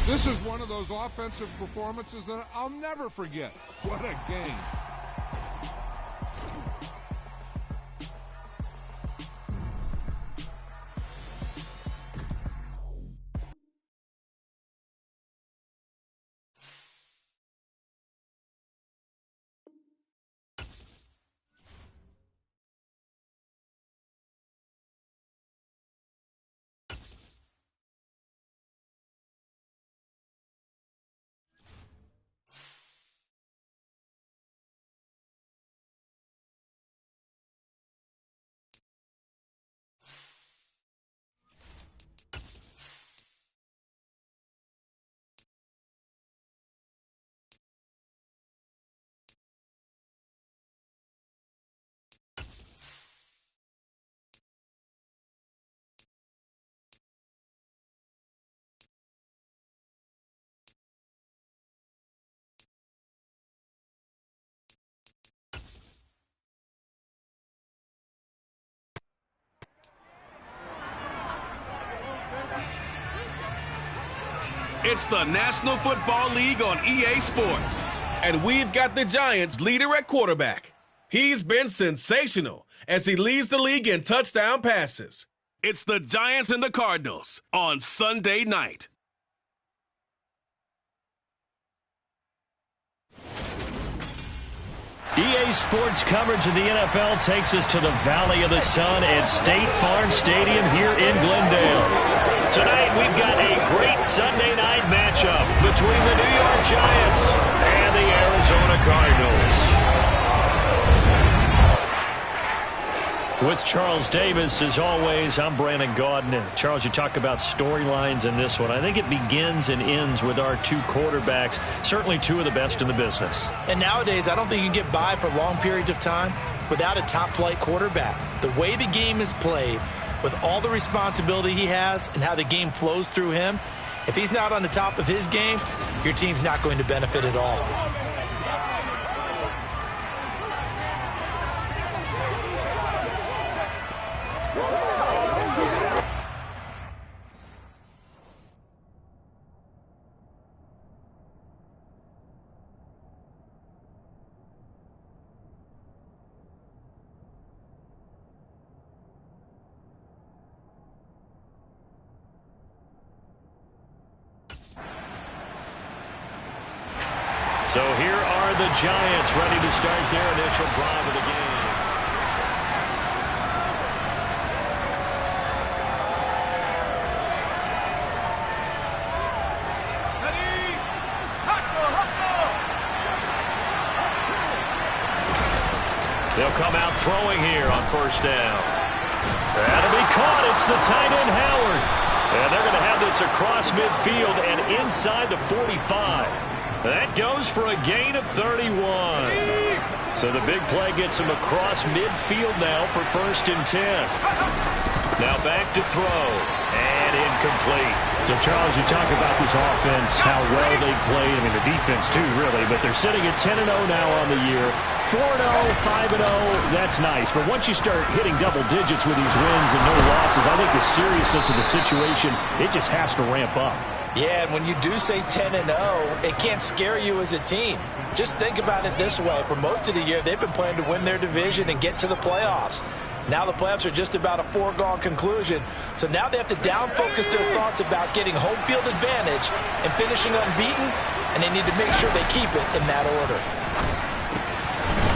This is one of those offensive performances that I'll never forget. What a game. It's the National Football League on EA Sports, and we've got the Giants' leader at quarterback. He's been sensational as he leads the league in touchdown passes. It's the Giants and the Cardinals on Sunday night. EA Sports coverage of the NFL takes us to the Valley of the Sun at State Farm Stadium here in Glendale. Tonight, we've got a great Sunday night matchup between the New York Giants and the Arizona Cardinals. With Charles Davis, as always, I'm Brandon Gaudin. Charles, you talk about storylines in this one. I think it begins and ends with our two quarterbacks, certainly two of the best in the business. And nowadays, I don't think you can get by for long periods of time without a top-flight quarterback. The way the game is played, with all the responsibility he has and how the game flows through him, if he's not on the top of his game, your team's not going to benefit at all. So here are the Giants ready to start their initial drive of the game. Ready? Hustle! They'll come out throwing here on first down. That'll be caught. It's the tight end Howard. And they're going to have this across midfield and inside the 45. That goes for a gain of 31. So the big play gets him across midfield now for 1st and 10. Now back to throw. And incomplete. So, Charles, you talk about this offense, how well they played. I mean, the defense, too, really. But they're sitting at 10-0 now on the year. 4-0, 5-0, that's nice. But once you start hitting double digits with these wins and no losses, I think the seriousness of the situation, it just has to ramp up. Yeah, and when you do say 10-0, it can't scare you as a team. Just think about it this way. For most of the year, they've been playing to win their division and get to the playoffs. Now the playoffs are just about a foregone conclusion. So now they have to down-focus their thoughts about getting home field advantage and finishing unbeaten, and they need to make sure they keep it in that order.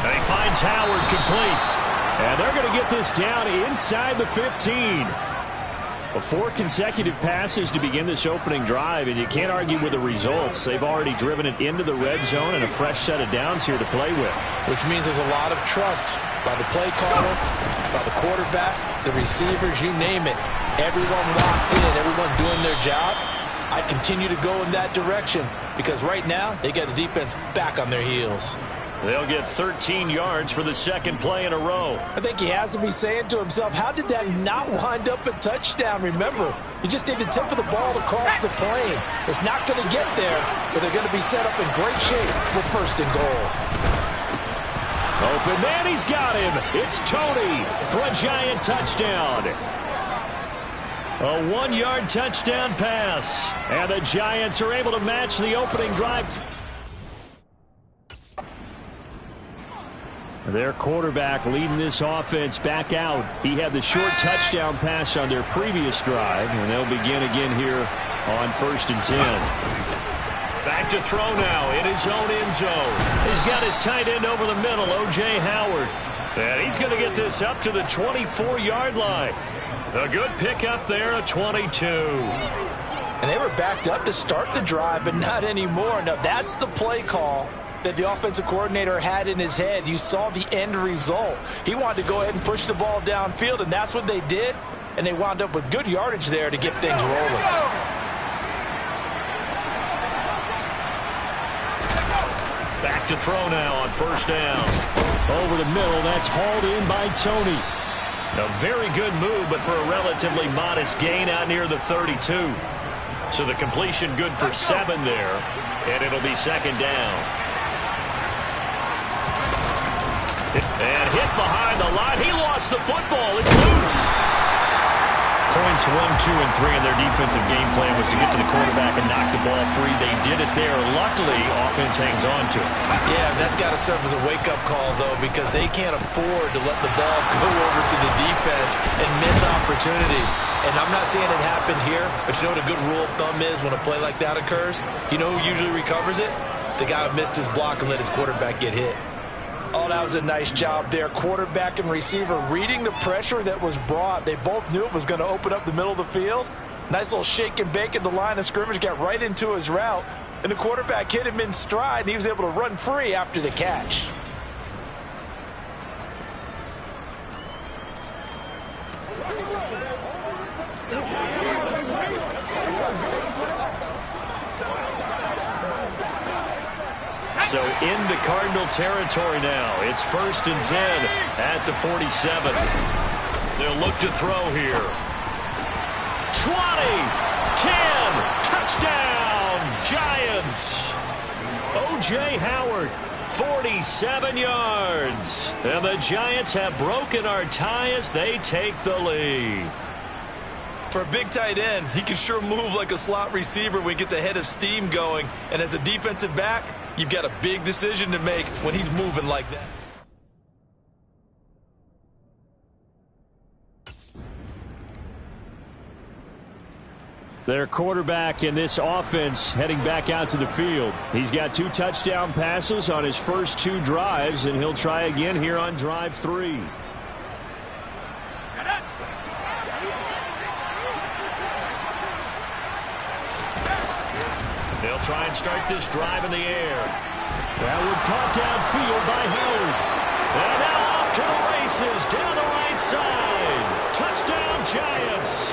And he finds Howard complete. And they're going to get this down inside the 15. 4 consecutive passes to begin this opening drive, and you can't argue with the results. They've already driven it into the red zone and a fresh set of downs here to play with. Which means there's a lot of trust by the play caller, by the quarterback, the receivers, you name it. Everyone locked in, everyone doing their job. I continue to go in that direction because right now they got the defense back on their heels. They'll get 13 yards for the second play in a row. I think he has to be saying to himself, how did that not wind up a touchdown? Remember, you just need the tip of the ball to cross the plane. It's not going to get there, but they're going to be set up in great shape for 1st and goal. Open man, he's got him. It's Tony for a Giant touchdown. A 1-yard touchdown pass. And the Giants are able to match the opening drive. Their quarterback leading this offense back out. He had the short touchdown pass on their previous drive, and they'll begin again here on 1st and 10. Back to throw now in his own end zone. He's got his tight end over the middle, O.J. Howard. And he's going to get this up to the 24-yard line. A good pickup there at 22. And they were backed up to start the drive, but not anymore. Now, that's the play call that the offensive coordinator had in his head. You saw the end result. He wanted to go ahead and push the ball downfield, and that's what they did. And they wound up with good yardage there to get things rolling. Back to throw now on 1st down. Over the middle, that's hauled in by Tony. A very good move, but for a relatively modest gain out near the 32. So the completion good for 7 there, and it'll be 2nd down. And hit behind the line. He lost the football. It's loose. Points 1, 2, and 3 in their defensive game plan was to get to the quarterback and knock the ball free. They did it there. Luckily, offense hangs on to it. Yeah, that's got to serve as a wake-up call, though, because they can't afford to let the ball go over to the defense and miss opportunities. And I'm not saying it happened here, but you know what a good rule of thumb is when a play like that occurs? You know who usually recovers it? The guy who missed his block and let his quarterback get hit. Oh, that was a nice job there. Quarterback and receiver reading the pressure that was brought. They both knew it was going to open up the middle of the field. Nice little shake and bake at the line of scrimmage. Got right into his route. And the quarterback hit him in stride, and he was able to run free after the catch. So into Cardinal territory now. It's 1st and 10 at the 47. They'll look to throw here. 20, 10, touchdown, Giants. O.J. Howard, 47 yards. And the Giants have broken our tie as they take the lead. For a big tight end, he can sure move like a slot receiver when he gets a head of steam going. And as a defensive back, you've got a big decision to make when he's moving like that. Their quarterback in this offense heading back out to the field. He's got 2 touchdown passes on his first 2 drives, and he'll try again here on drive 3. They'll try and start this drive in the air. That one caught downfield by Howard. And now off to the races down the right side. Touchdown, Giants.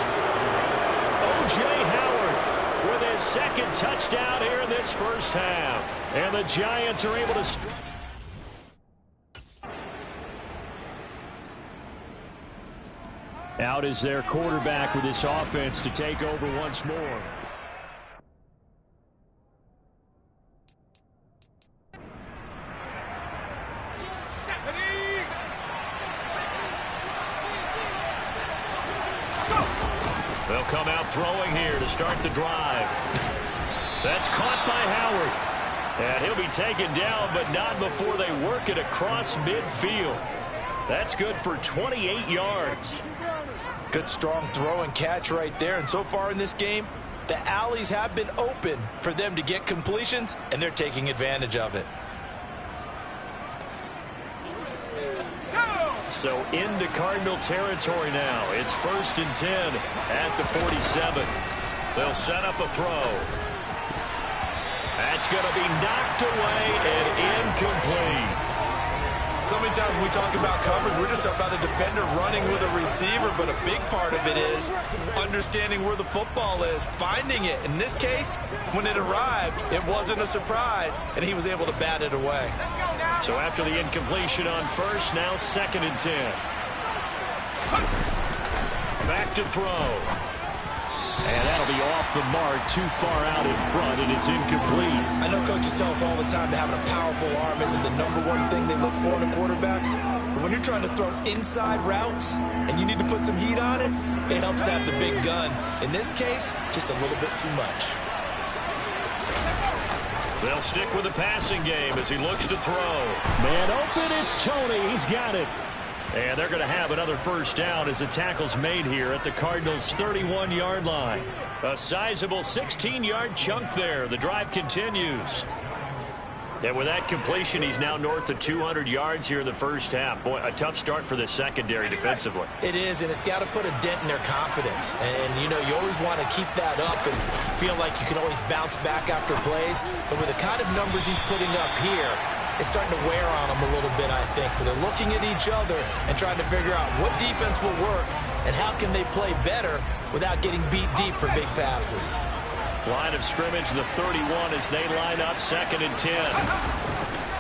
O.J. Howard with his 2nd touchdown here in this first half. And the Giants are able to strike. Out is their quarterback with this offense to take over once more. They'll come out throwing here to start the drive. That's caught by Howard. And he'll be taken down, but not before they work it across midfield. That's good for 28 yards. Good strong throw and catch right there. And so far in this game, the alleys have been open for them to get completions, and they're taking advantage of it. So into Cardinal territory now. It's 1st and 10 at the 47. They'll set up a throw. That's going to be knocked away and incomplete. So many times when we talk about coverage, we're just about a defender running with a receiver, but a big part of it is understanding where the football is, finding it. In this case, when it arrived, it wasn't a surprise, and he was able to bat it away. So after the incompletion on 1st, now 2nd and 10. Back to throw. And that'll be off the mark, too far out in front, and it's incomplete. I know coaches tell us all the time that having a powerful arm isn't the #1 thing they look for in a quarterback. But when you're trying to throw inside routes and you need to put some heat on it, it helps have the big gun. In this case, just a little bit too much. They'll stick with the passing game as he looks to throw. Man open, it's Tony. He's got it. And they're going to have another first down as the tackle's made here at the Cardinals' 31-yard line. A sizable 16-yard chunk there. The drive continues. And with that completion, he's now north of 200 yards here in the first half. Boy, a tough start for the secondary defensively. It is, and it's got to put a dent in their confidence. And, you know, you always want to keep that up and feel like you can always bounce back after plays. But with the kind of numbers he's putting up here, it's starting to wear on them a little bit, I think. So they're looking at each other and trying to figure out what defense will work and how can they play better without getting beat deep for big passes. Line of scrimmage, the 31 as they line up, 2nd and 10.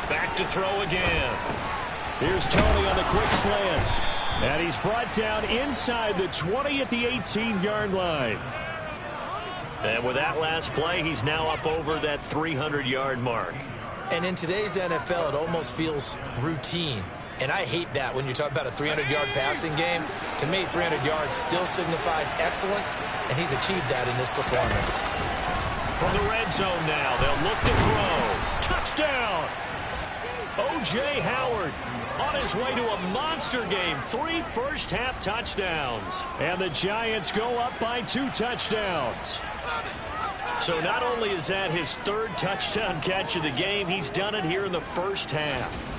Back to throw again. Here's Tony on the quick slant. And he's brought down inside the 20 at the 18-yard line. And with that last play, he's now up over that 300-yard mark. And in today's NFL, it almost feels routine. And I hate that when you talk about a 300-yard passing game. To me, 300 yards still signifies excellence, and he's achieved that in this performance. From the red zone now, they'll look to throw. Touchdown! O.J. Howard on his way to a monster game. 3 first-half touchdowns. And the Giants go up by 2 touchdowns. So not only is that his 3rd touchdown catch of the game, he's done it here in the first half.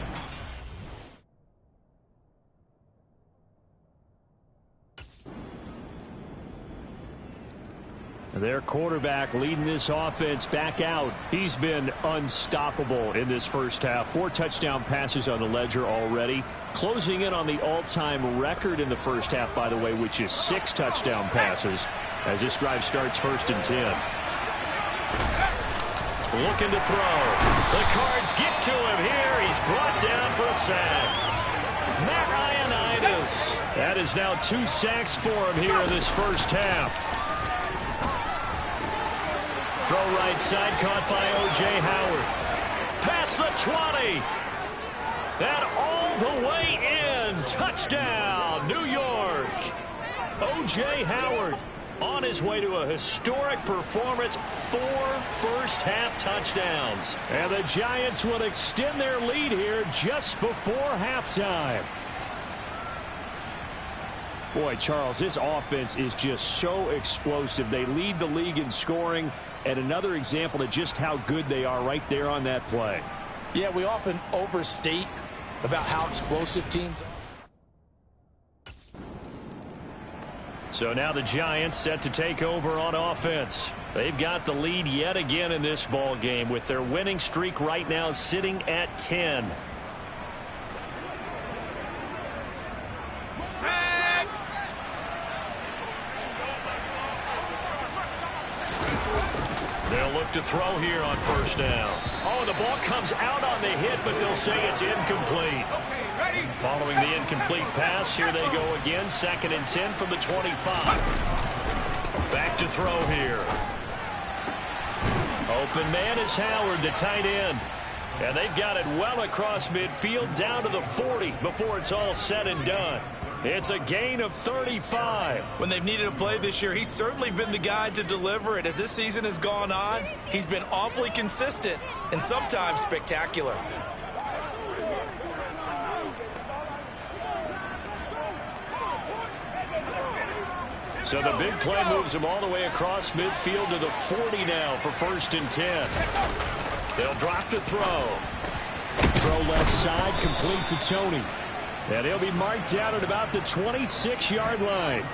Their quarterback leading this offense back out. He's been unstoppable in this first half. 4 touchdown passes on the ledger already. Closing in on the all-time record in the first half, by the way, which is 6 touchdown passes as this drive starts 1st and 10. Looking to throw. The Cards get to him here. He's brought down for a sack. Matt Ioannidis. That is now 2 sacks for him here in this first half. Throw right side, caught by O.J. Howard. Past the 20. And all the way in. Touchdown, New York. O.J. Howard on his way to a historic performance. 4 first-half touchdowns. And the Giants will extend their lead here just before halftime. Boy, Charles, this offense is just so explosive. They lead the league in scoring. And another example of just how good they are right there on that play. Yeah, we often overstate about how explosive teams are. So now the Giants set to take over on offense. They've got the lead yet again in this ball game with their winning streak right now sitting at 10. They'll look to throw here on first down. Oh, the ball comes out on the hit, but they'll say it's incomplete. Following the incomplete pass, here they go again. 2nd and 10 from the 25. Back to throw here. Open man is Howard, the tight end. And they've got it well across midfield down to the 40 before it's all said and done. It's a gain of 35. When they've needed a play this year, he's certainly been the guy to deliver it. As this season has gone on, he's been awfully consistent and sometimes spectacular. So the big play moves him all the way across midfield to the 40 now for 1st and 10. They'll drop to throw. Throw left side, complete to Tony. And he'll be marked down at about the 26-yard line.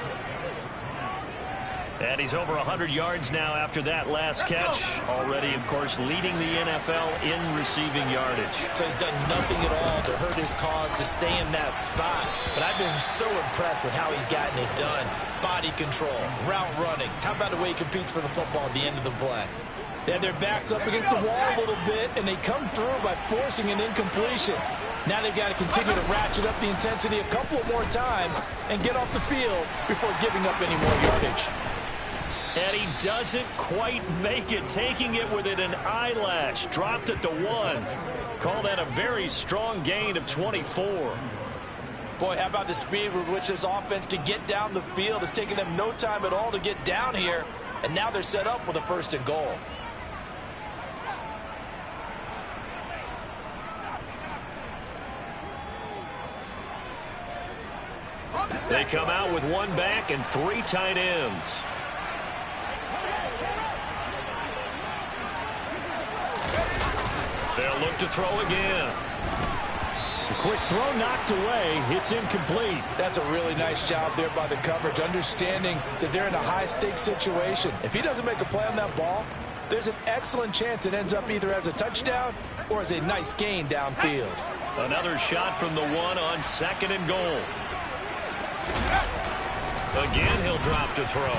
And he's over 100 yards now after that last catch. Already, of course, leading the NFL in receiving yardage. So he's done nothing at all to hurt his cause to stay in that spot. But I've been so impressed with how he's gotten it done. Body control, route running. How about the way he competes for the football at the end of the play? They have their backs up against the wall a little bit, and they come through by forcing an incompletion. Now they've got to continue to ratchet up the intensity a couple of more times and get off the field before giving up any more yardage. And he doesn't quite make it, taking it within an eyelash. Dropped at the 1. Call that a very strong gain of 24. Boy, how about the speed with which this offense can get down the field? It's taken them no time at all to get down here, and now they're set up with a 1st and goal. They come out with 1 back and 3 tight ends. They'll look to throw again. A quick throw knocked away. It's incomplete. That's a really nice job there by the coverage, understanding that they're in a high-stakes situation. If he doesn't make a play on that ball, there's an excellent chance it ends up either as a touchdown or as a nice gain downfield. Another shot from the 1 on 2nd and goal. Again, he'll drop to throw.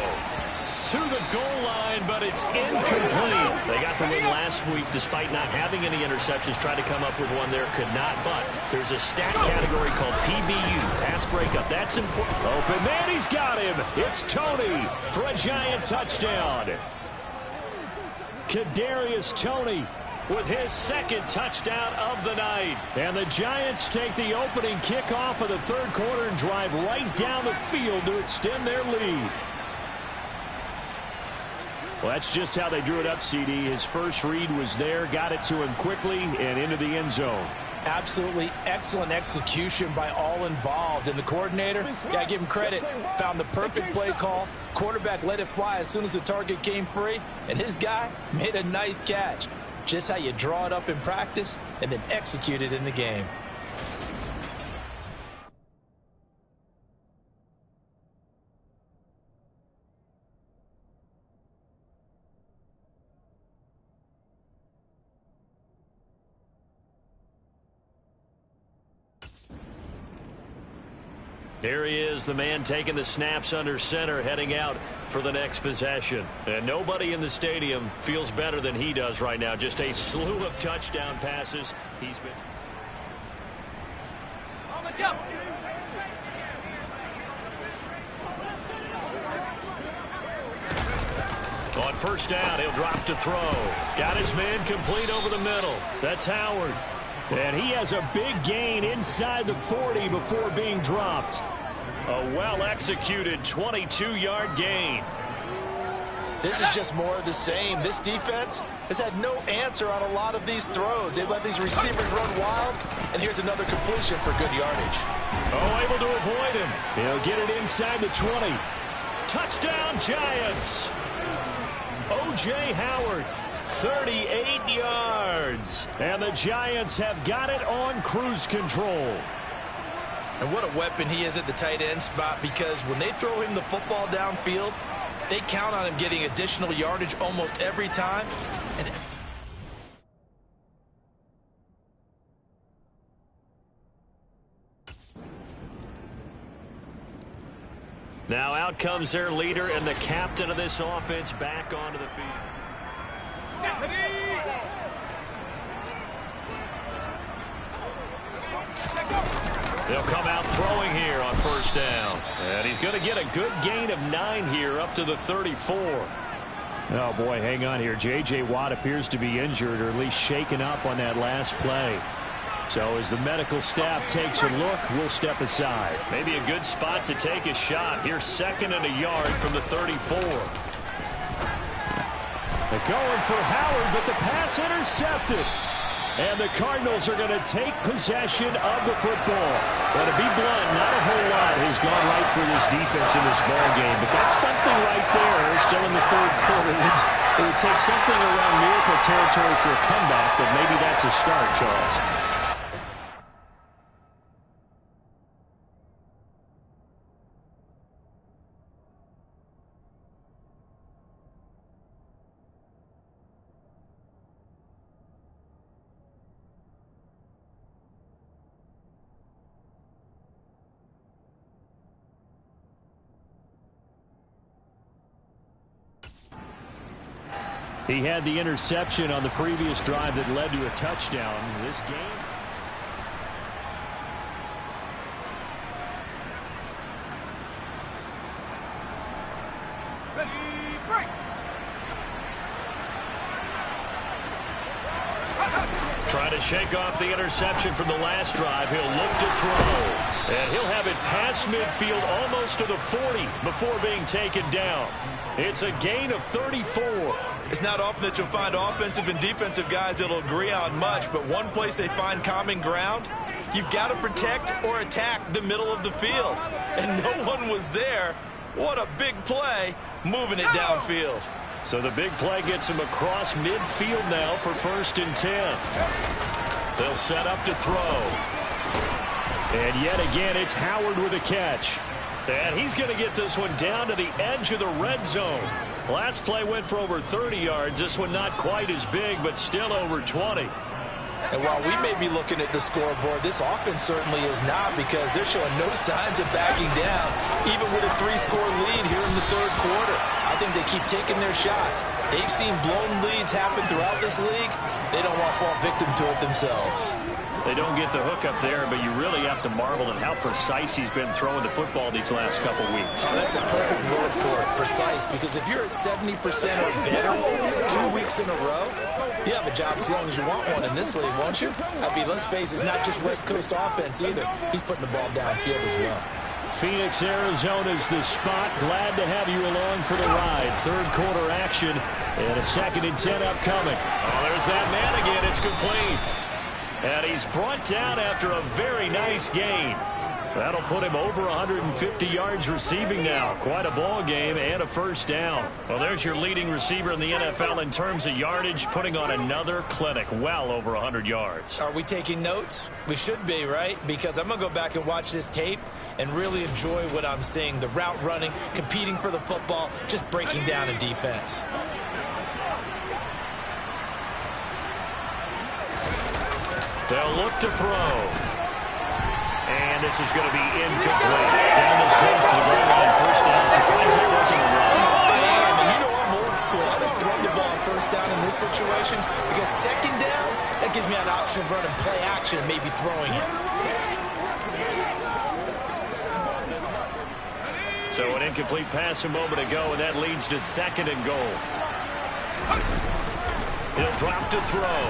To the goal line, but it's incomplete. They got the win last week despite not having any interceptions. Tried to come up with one there, could not. But there's a stat category called PBU, pass breakup. That's important. Open man, he's got him. It's Tony for a Giant touchdown. Kadarius Toney with his 2nd touchdown of the night. And the Giants take the opening kickoff of the 3rd quarter and drive right down the field to extend their lead. Well, that's just how they drew it up, CD. His first read was there, got it to him quickly, and into the end zone. Absolutely excellent execution by all involved. And the coordinator, got to give him credit, found the perfect play call. Quarterback let it fly as soon as the target came free, and his guy made a nice catch. Just how you draw it up in practice and then execute it in the game. Here he is, the man taking the snaps under center, heading out for the next possession. And nobody in the stadium feels better than he does right now. Just a slew of touchdown passes. He's been... On the jump. On 1st down, he'll drop to throw. Got his man complete over the middle. That's Howard. And he has a big gain inside the 40 before being dropped. A well-executed 22-yard gain. This is just more of the same. This defense has had no answer on a lot of these throws. They've let these receivers run wild, and here's another completion for good yardage. Oh, able to avoid him. He'll get it inside the 20. Touchdown, Giants. O.J. Howard, 38 yards. And the Giants have got it on cruise control. And what a weapon he is at the tight end spot, because when they throw him the football downfield, they count on him getting additional yardage almost every time. And now out comes their leader and the captain of this offense back onto the field. They'll come out throwing here on 1st down. And he's going to get a good gain of 9 here up to the 34. Oh, boy, hang on here. J.J. Watt appears to be injured, or at least shaken up on that last play. So as the medical staff takes a look, we'll step aside. Maybe a good spot to take a shot. Here's 2nd and a yard from the 34. They're going for Howard, but the pass intercepted. And the Cardinals are going to take possession of the football. But to be blunt, not a whole lot has gone right for this defense in this ball game. But that's something right there, still in the 3rd quarter. It would take something around miracle territory for a comeback, but maybe that's a start, Charles. He had the interception on the previous drive that led to a touchdown. This game. Ready, break. Trying to shake off the interception from the last drive. He'll look to throw. And he'll have it past midfield almost to the 40 before being taken down. It's a gain of 34. It's not often that you'll find offensive and defensive guys that'll agree on much, but one place they find common ground, you've got to protect or attack the middle of the field. And no one was there. What a big play, moving it downfield. So the big play gets him across midfield now for 1st and 10. They'll set up to throw. And yet again, it's Howard with a catch. And he's going to get this one down to the edge of the red zone. Last play went for over 30 yards. This one not quite as big, but still over 20. And while we may be looking at the scoreboard, this offense certainly is not, because they're showing no signs of backing down, even with a 3-score lead here in the 3rd quarter. I think they keep taking their shots. They've seen blown leads happen throughout this league. They don't want to fall victim to it themselves. They don't get the hook up there, but you really have to marvel at how precise he's been throwing the football these last couple weeks. Oh, that's a perfect word for it, precise, because if you're at 70% or better 2 weeks in a row, you have a job as long as you want one in this league, won't you? I mean, let's face it, it's not just West Coast offense either. He's putting the ball downfield as well. Phoenix, Arizona's the spot. Glad to have you along for the ride. 3rd quarter action and a 2nd and 10 upcoming. Oh, there's that man again. It's complete. And he's brought down after a very nice gain. That'll put him over 150 yards receiving now. Quite a ball game and a 1st down. Well, there's your leading receiver in the NFL in terms of yardage, putting on another clinic, well over 100 yards. Are we taking notes? We should be, right? Because I'm going to go back and watch this tape and really enjoy what I'm seeing. The route running, competing for the football, just breaking down a defense. They'll look to throw. And this is going to be incomplete. Down this close to the goal line. 1st down. Surprised there wasn't a run. I am, and you know I'm old school. I don't run the ball on 1st down in this situation, because 2nd down, that gives me an option of running play action and maybe throwing it. So an incomplete pass a moment ago, and that leads to 2nd and goal. He'll drop to throw.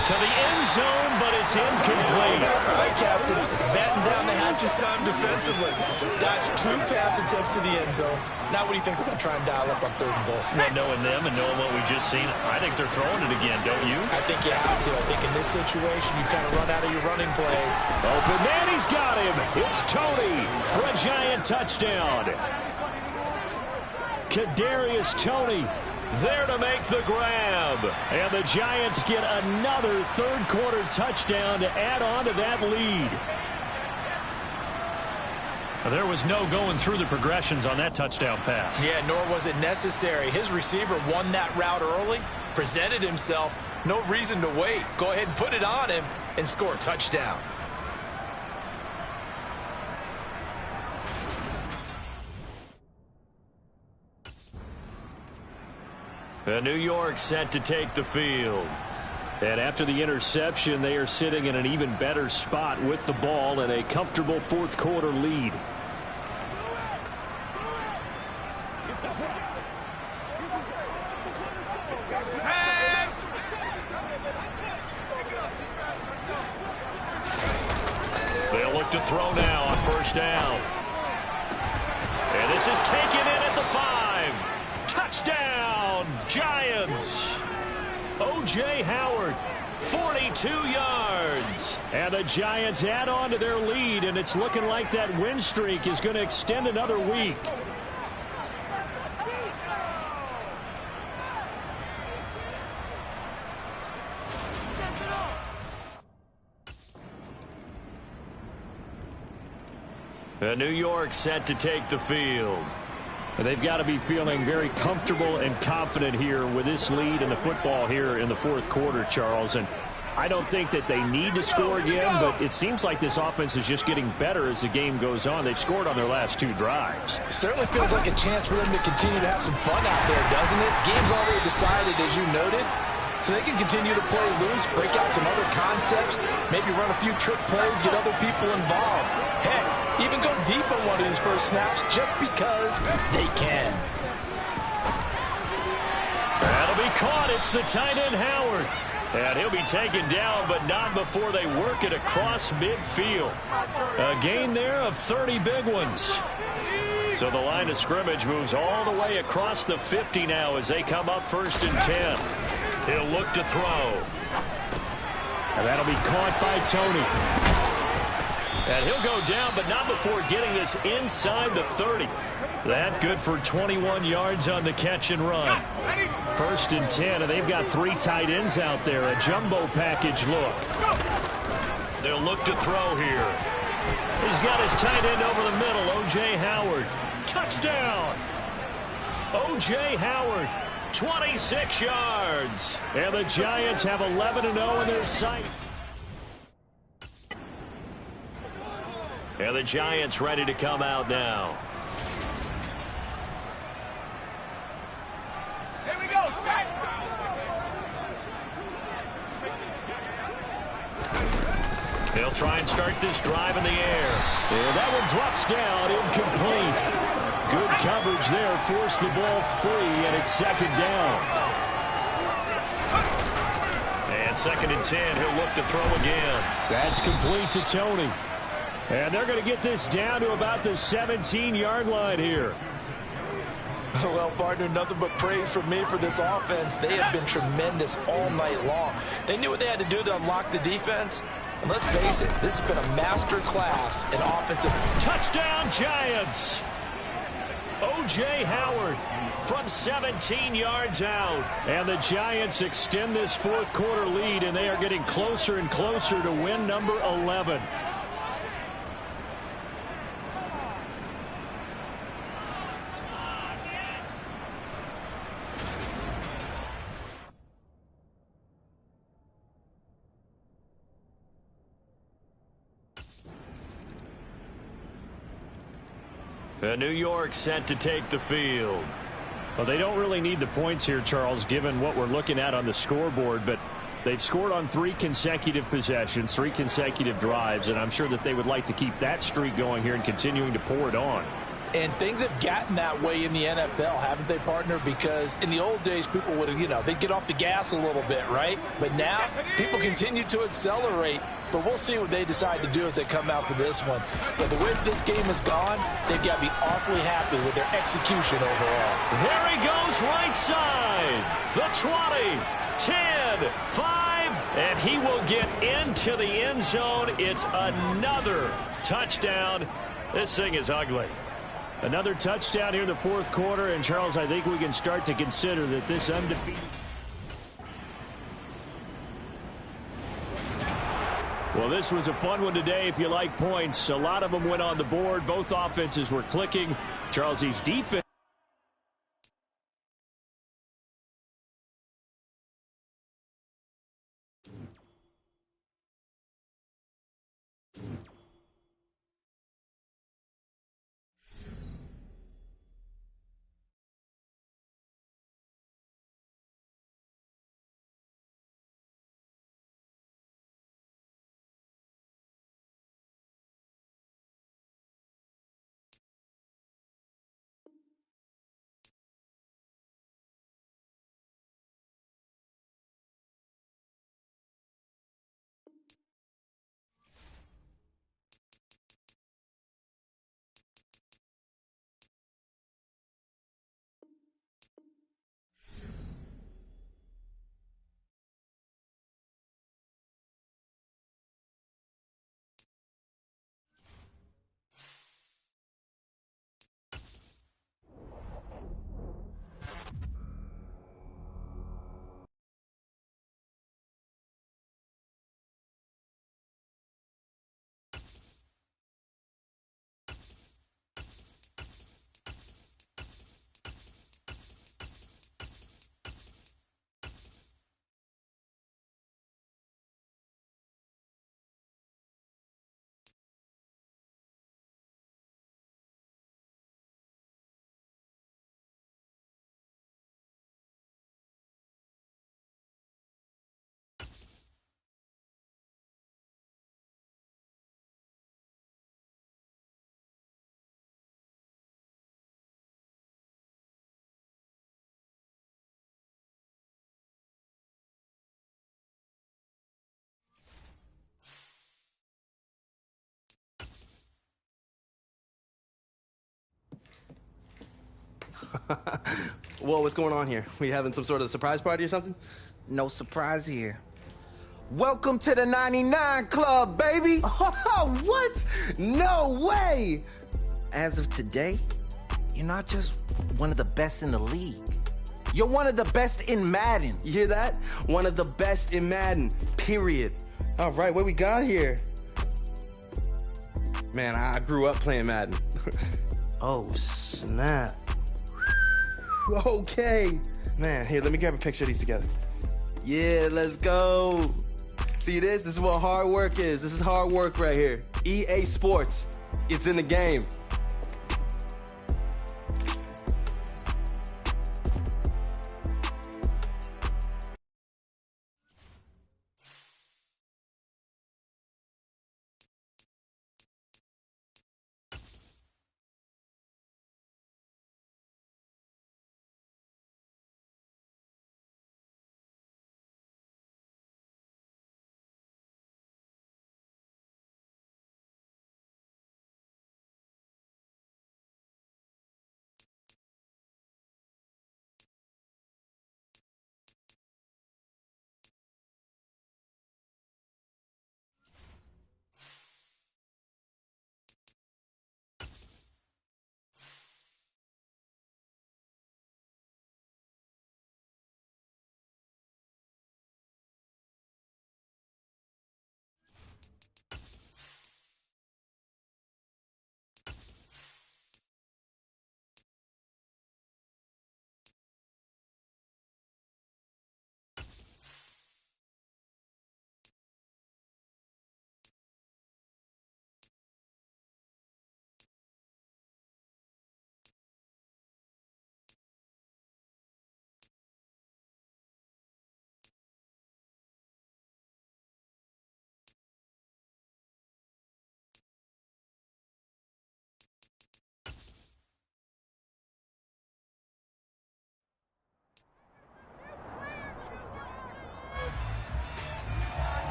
To the end zone, but it's incomplete. All right, Captain. It's batten down the hatches time defensively. Dodged 2 pass attempts to the end zone. Now what do you think they're going to try and dial up on 3rd and goal? Well, knowing them and knowing what we just seen, I think they're throwing it again, don't you? I think you have to. I think in this situation, you kind of run out of your running plays. Open man, he's got him. It's Tony for a Giant touchdown. Kadarius Toney there to make the grab. And the Giants get another 3rd quarter touchdown to add on to that lead. There was no going through the progressions on that touchdown pass. Yeah, nor was it necessary. His receiver won that route early, presented himself. No reason to wait. Go ahead and put it on him and score a touchdown. New York set to take the field. And after the interception, they are sitting in an even better spot with the ball and a comfortable 4th quarter lead. They'll look to throw now on 1st down. And this is taken in at the 5. Touchdown, Giants. O.J. Howard, 42 yards. And the Giants add on to their lead, and it's looking like that win streak is going to extend another week. New York set to take the field. They've got to be feeling very comfortable and confident here with this lead in the football here in the 4th quarter, Charles. And I don't think that they need to score again, but it seems like this offense is just getting better as the game goes on. They've scored on their last 2 drives. It certainly feels like a chance for them to continue to have some fun out there, doesn't it? Game's already decided, as you noted. So they can continue to play loose, break out some other concepts, maybe run a few trick plays, get other people involved. Heck, even go deep on one of these first snaps just because they can. That'll be caught. It's the tight end, Howard. And he'll be taken down, but not before they work it across midfield. A gain there of 30 big ones. So the line of scrimmage moves all the way across the 50 now as they come up 1st and 10. He'll look to throw. And that'll be caught by Tony. And he'll go down, but not before getting this inside the 30. That good for 21 yards on the catch and run. 1st and 10, and they've got 3 tight ends out there. A jumbo package look. They'll look to throw here. He's got his tight end over the middle, O.J. Howard. Touchdown! O.J. Howard, 26 yards. And the Giants have 11-0 in their sights. And the Giants ready to come out now. Here we go, set. They'll try and start this drive in the air. And that one drops down, incomplete. Good coverage there, forced the ball free, and it's 2nd down. And 2nd and 10, he'll look to throw again. That's complete to Tony. And they're going to get this down to about the 17-yard line here. Well, partner, nothing but praise from me for this offense. They have been tremendous all night long. They knew what they had to do to unlock the defense. And let's face it, this has been a master class in offensive. Touchdown, Giants! O.J. Howard from 17 yards out. And the Giants extend this 4th quarter lead, and they are getting closer and closer to win number 11. New York set to take the field. Well, they don't really need the points here, Charles, given what we're looking at on the scoreboard, but they've scored on 3 consecutive possessions, 3 consecutive drives, and I'm sure that they would like to keep that streak going here and continuing to pour it on. And things have gotten that way in the NFL, haven't they, partner? Because in the old days, people would have, they'd get off the gas a little bit, right? But now, people continue to accelerate. But we'll see what they decide to do as they come out for this one. But the way this game has gone, they've got to be awfully happy with their execution overall. There he goes, right side. The 20, 10, 5, and he will get into the end zone. It's another touchdown. This thing is ugly. Another touchdown here in the 4th quarter, and Charles, I think we can start to consider that this undefeated. Well, this was a fun one today if you like points. A lot of them went on the board. Both offenses were clicking. Charles, these defense. Whoa, what's going on here? We having some sort of surprise party or something? No surprise here. Welcome to the 99 Club, baby! Oh, what? No way! As of today, you're not just one of the best in the league. You're one of the best in Madden. You hear that? One of the best in Madden, period. All right, what we got here? Man, I grew up playing Madden. Oh, snap. Okay. Man, here, let me grab a picture of these together. Yeah, let's go. See this? This is what hard work is. This is hard work right here. EA Sports. It's in the game.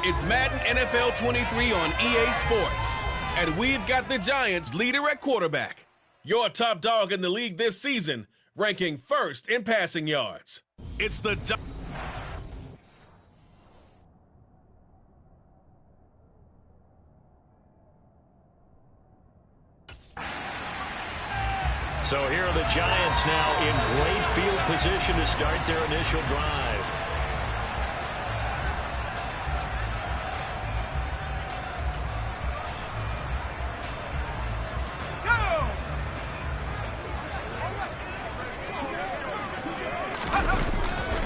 It's Madden NFL 23 on EA Sports, and we've got the Giants leader at quarterback. Your top dog in the league this season, ranking first in passing yards. It's the So here are the Giants now in great field position to start their initial drive.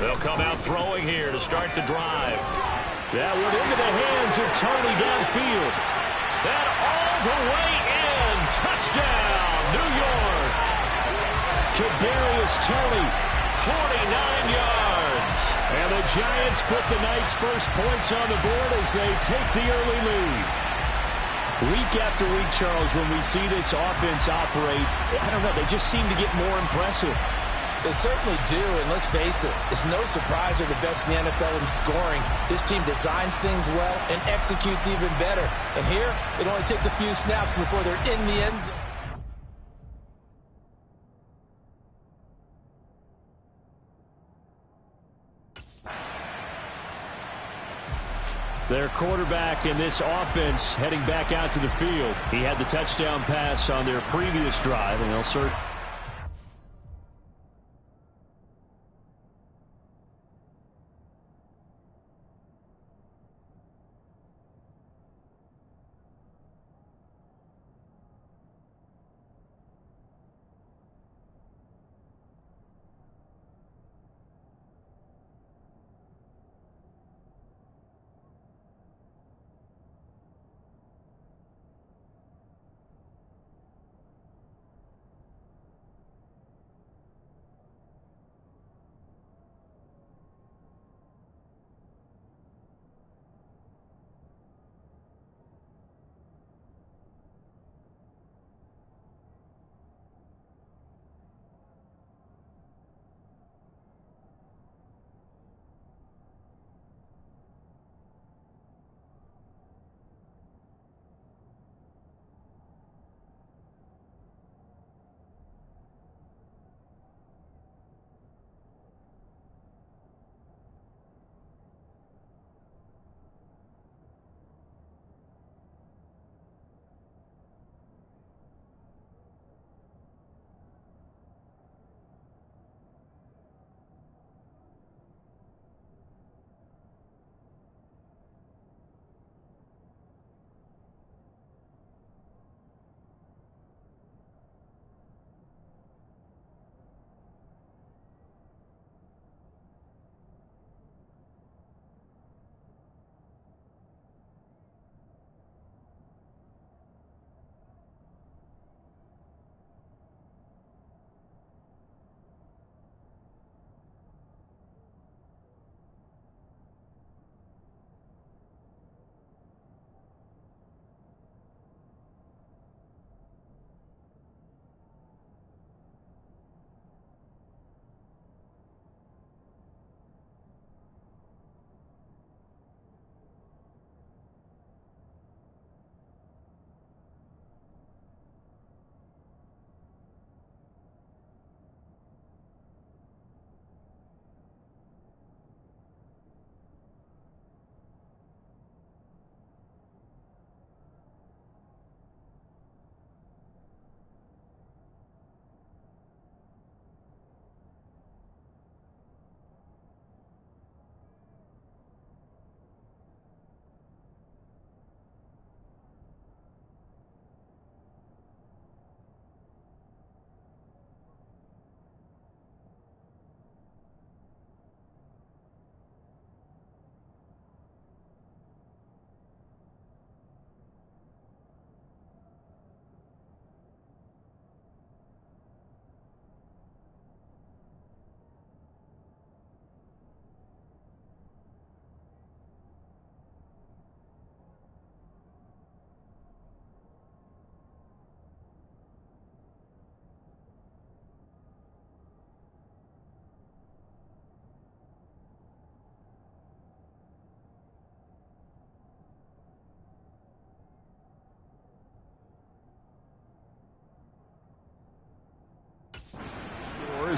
They'll come out throwing here to start the drive. That one into the hands of Tony downfield. That all the way in. Touchdown, New York. Kadarius Toney, 49 yards. And the Giants put the night's first points on the board as they take the early lead. Week after week, Charles, when we see this offense operate, I don't know, they just seem to get more impressive. They certainly do, and let's face it, it's no surprise they're the best in the NFL in scoring. This team designs things well and executes even better. And here, it only takes a few snaps before they're in the end zone. Their quarterback in this offense heading back out to the field. He had the touchdown pass on their previous drive, and they'll serve.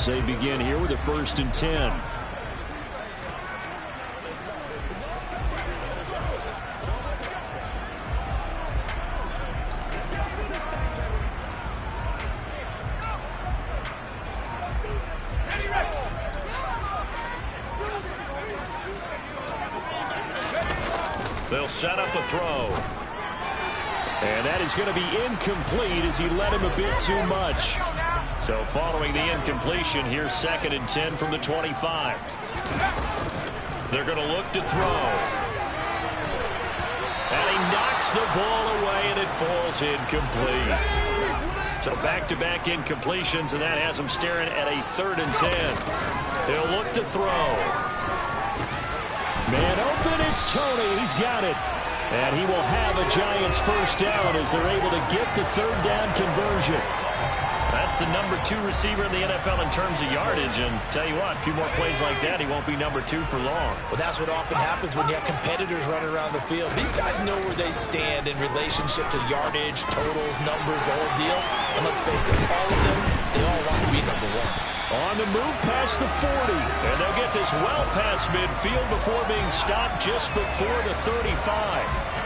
as they begin here with a 1st and 10. They'll set up a throw. And that is going to be incomplete as he led him a bit too much. So following the incompletion, here's 2nd and 10 from the 25. They're going to look to throw. And he knocks the ball away, and it falls incomplete. So back-to-back incompletions, and that has him staring at a 3rd and 10. They'll look to throw. Man open, it's Tony. He's got it. And he will have a Giants 1st down as they're able to get the 3rd down conversion. That's the number 2 receiver in the NFL in terms of yardage. And tell you what, a few more plays like that, he won't be number 2 for long. Well, that's what often happens when you have competitors running around the field. These guys know where they stand in relationship to yardage, totals, numbers, the whole deal. And let's face it, all of them, they all want to be number 1. On the move past the 40. And they'll get this well past midfield before being stopped just before the 35.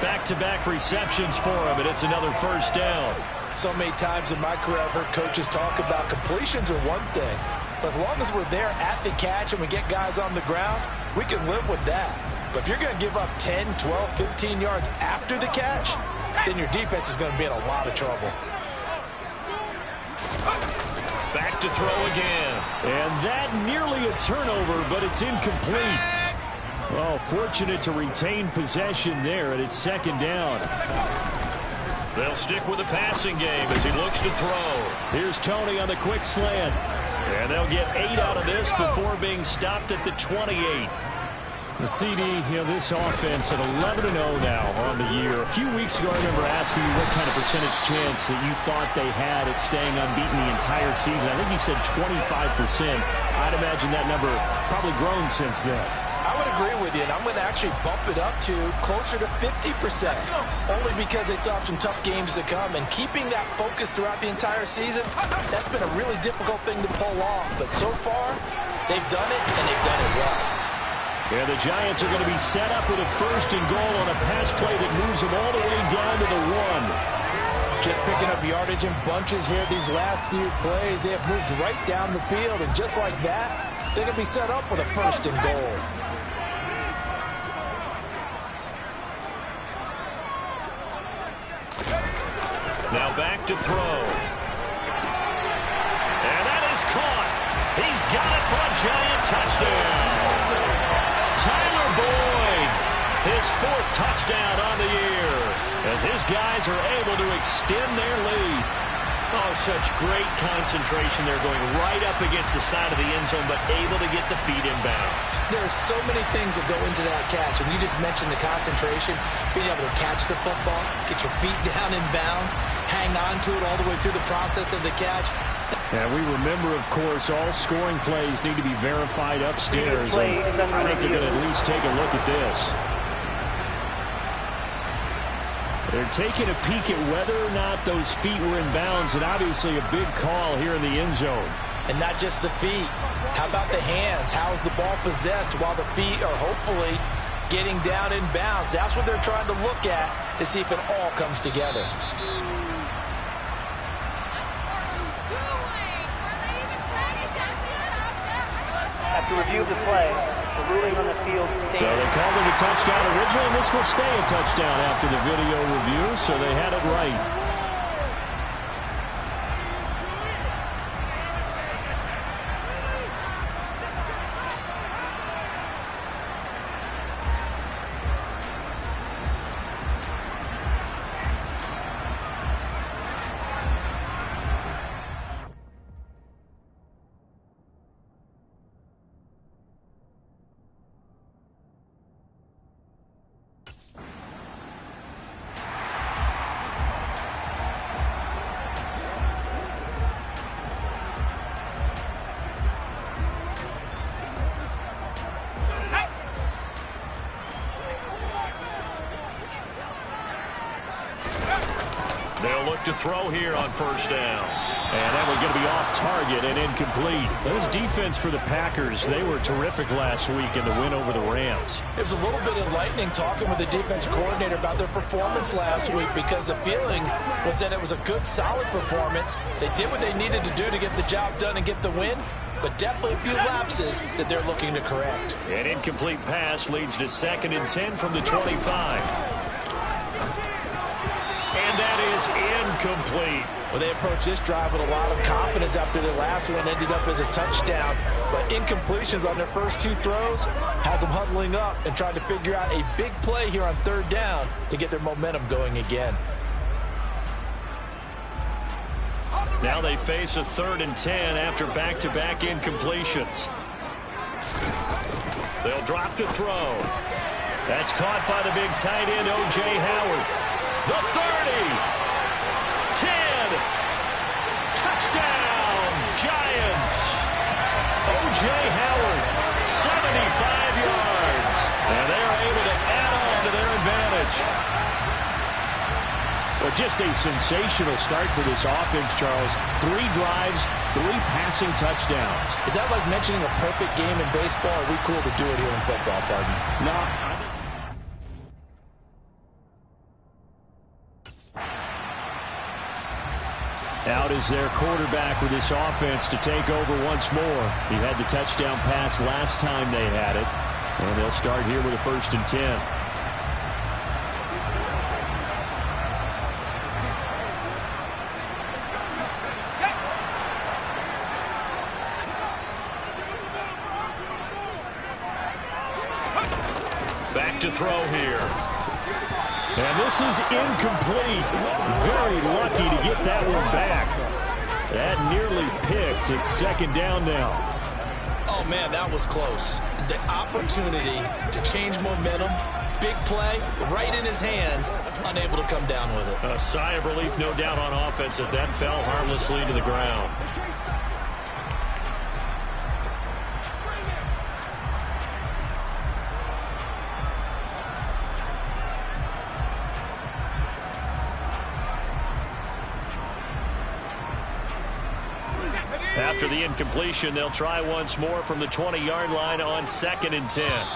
Back-to-back receptions for him, and it's another 1st down. So many times in my career, I've heard coaches talk about completions are one thing. But as long as we're there at the catch and we get guys on the ground, we can live with that. But if you're going to give up 10, 12, 15 yards after the catch, then your defense is going to be in a lot of trouble. Back to throw again. And that nearly a turnover, but it's incomplete. Well, fortunate to retain possession there, and it's 2nd down. They'll stick with the passing game as he looks to throw. Here's Tony on the quick slant. And they'll get 8 out of this before being stopped at the 28. The CD, this offense at 11-0 now on the year. A few weeks ago, I remember asking you what kind of percentage chance that you thought they had at staying unbeaten the entire season. I think you said 25%. I'd imagine that number probably grown since then. I would agree with you, and I'm going to actually bump it up to closer to 50%, only because they still have some tough games to come, and keeping that focus throughout the entire season, that's been a really difficult thing to pull off. But so far, they've done it, and they've done it well. Yeah, the Giants are going to be set up with a 1st and goal on a pass play that moves them all the way down to the 1. Just picking up yardage in bunches here these last few plays. They have moved right down the field, and just like that, they're going to be set up with a 1st and goal. Now back to throw. And that is caught. He's got it for a Giant touchdown. Tyler Boyd, his 4th touchdown on the year, as his guys are able to extend their lead. Oh, such great concentration. They're going right up against the side of the end zone, but able to get the feet in bounds. There are so many things that go into that catch, and you just mentioned the concentration, being able to catch the football, get your feet down in bounds, hang on to it all the way through the process of the catch. And we remember, of course, all scoring plays need to be verified upstairs. And I think they're going to at least take a look at this. They're taking a peek at whether or not those feet were in bounds, and obviously a big call here in the end zone. And not just the feet. How about the hands? How is the ball possessed while the feet are hopefully getting down in bounds? That's what they're trying to look at to see if it all comes together. After review of the play, the ruling on the field stands. So they called it a touchdown originally, and this will stay a touchdown after the video review, so they had it right. to throw here on first down. And that one's going to be off target and incomplete. This defense for the Packers, they were terrific last week in the win over the Rams. It was a little bit enlightening talking with the defense coordinator about their performance last week, because the feeling was that it was a good, solid performance. They did what they needed to do to get the job done and get the win, but definitely a few lapses that they're looking to correct. An incomplete pass leads to 2nd and 10 from the 25. And that is incomplete. Well, they approached this drive with a lot of confidence after their last one ended up as a touchdown. But incompletions on their first 2 throws has them huddling up and trying to figure out a big play here on 3rd down to get their momentum going again. Now they face a 3rd and 10 after back-to-back incompletions. They'll drop to throw. That's caught by the big tight end, O.J. Howard. The 30. 10. Touchdown, Giants. O.J. Howard, 75 yards. And they are able to add on to their advantage. Well, just a sensational start for this offense, Charles. 3 drives, 3 passing touchdowns. Is that like mentioning a perfect game in baseball? Are we cool to do it here in football, partner? No. Out is their quarterback with this offense to take over once more. He had the touchdown pass last time they had it. And they'll start here with a 1st and 10. Back to throw here. And this is incomplete. Very lucky to get that one back. That nearly picked. It's 2nd down now. Oh, man, that was close. The opportunity to change momentum, big play, right in his hands, unable to come down with it. A sigh of relief, no doubt, on offense if that fell harmlessly to the ground. After the incompletion, they'll try once more from the 20-yard line on 2nd and 10.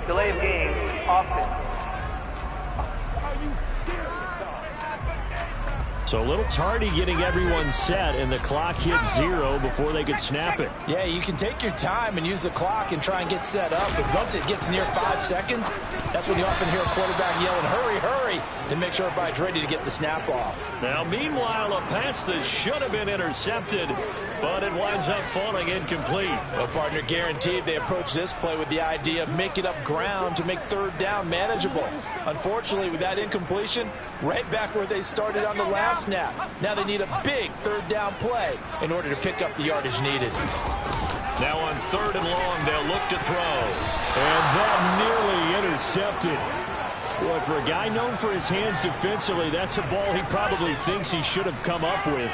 Delay of game, offense. So a little tardy getting everyone set, and the clock hits 0 before they could snap it. Yeah, you can take your time and use the clock and try and get set up, but once it gets near 5 seconds, that's when you often hear a quarterback yelling, hurry, hurry, to make sure everybody's ready to get the snap off. Now, meanwhile, a pass that should have been intercepted, but it winds up falling incomplete. Well, partner, guaranteed they approach this play with the idea of making up ground to make 3rd down manageable. Unfortunately, with that incompletion, right back where they started on the last snap. Now they need a big 3rd down play in order to pick up the yardage needed. Now on 3rd and long, they'll look to throw. And that nearly intercepted. Boy, for a guy known for his hands defensively, that's a ball he probably thinks he should have come up with.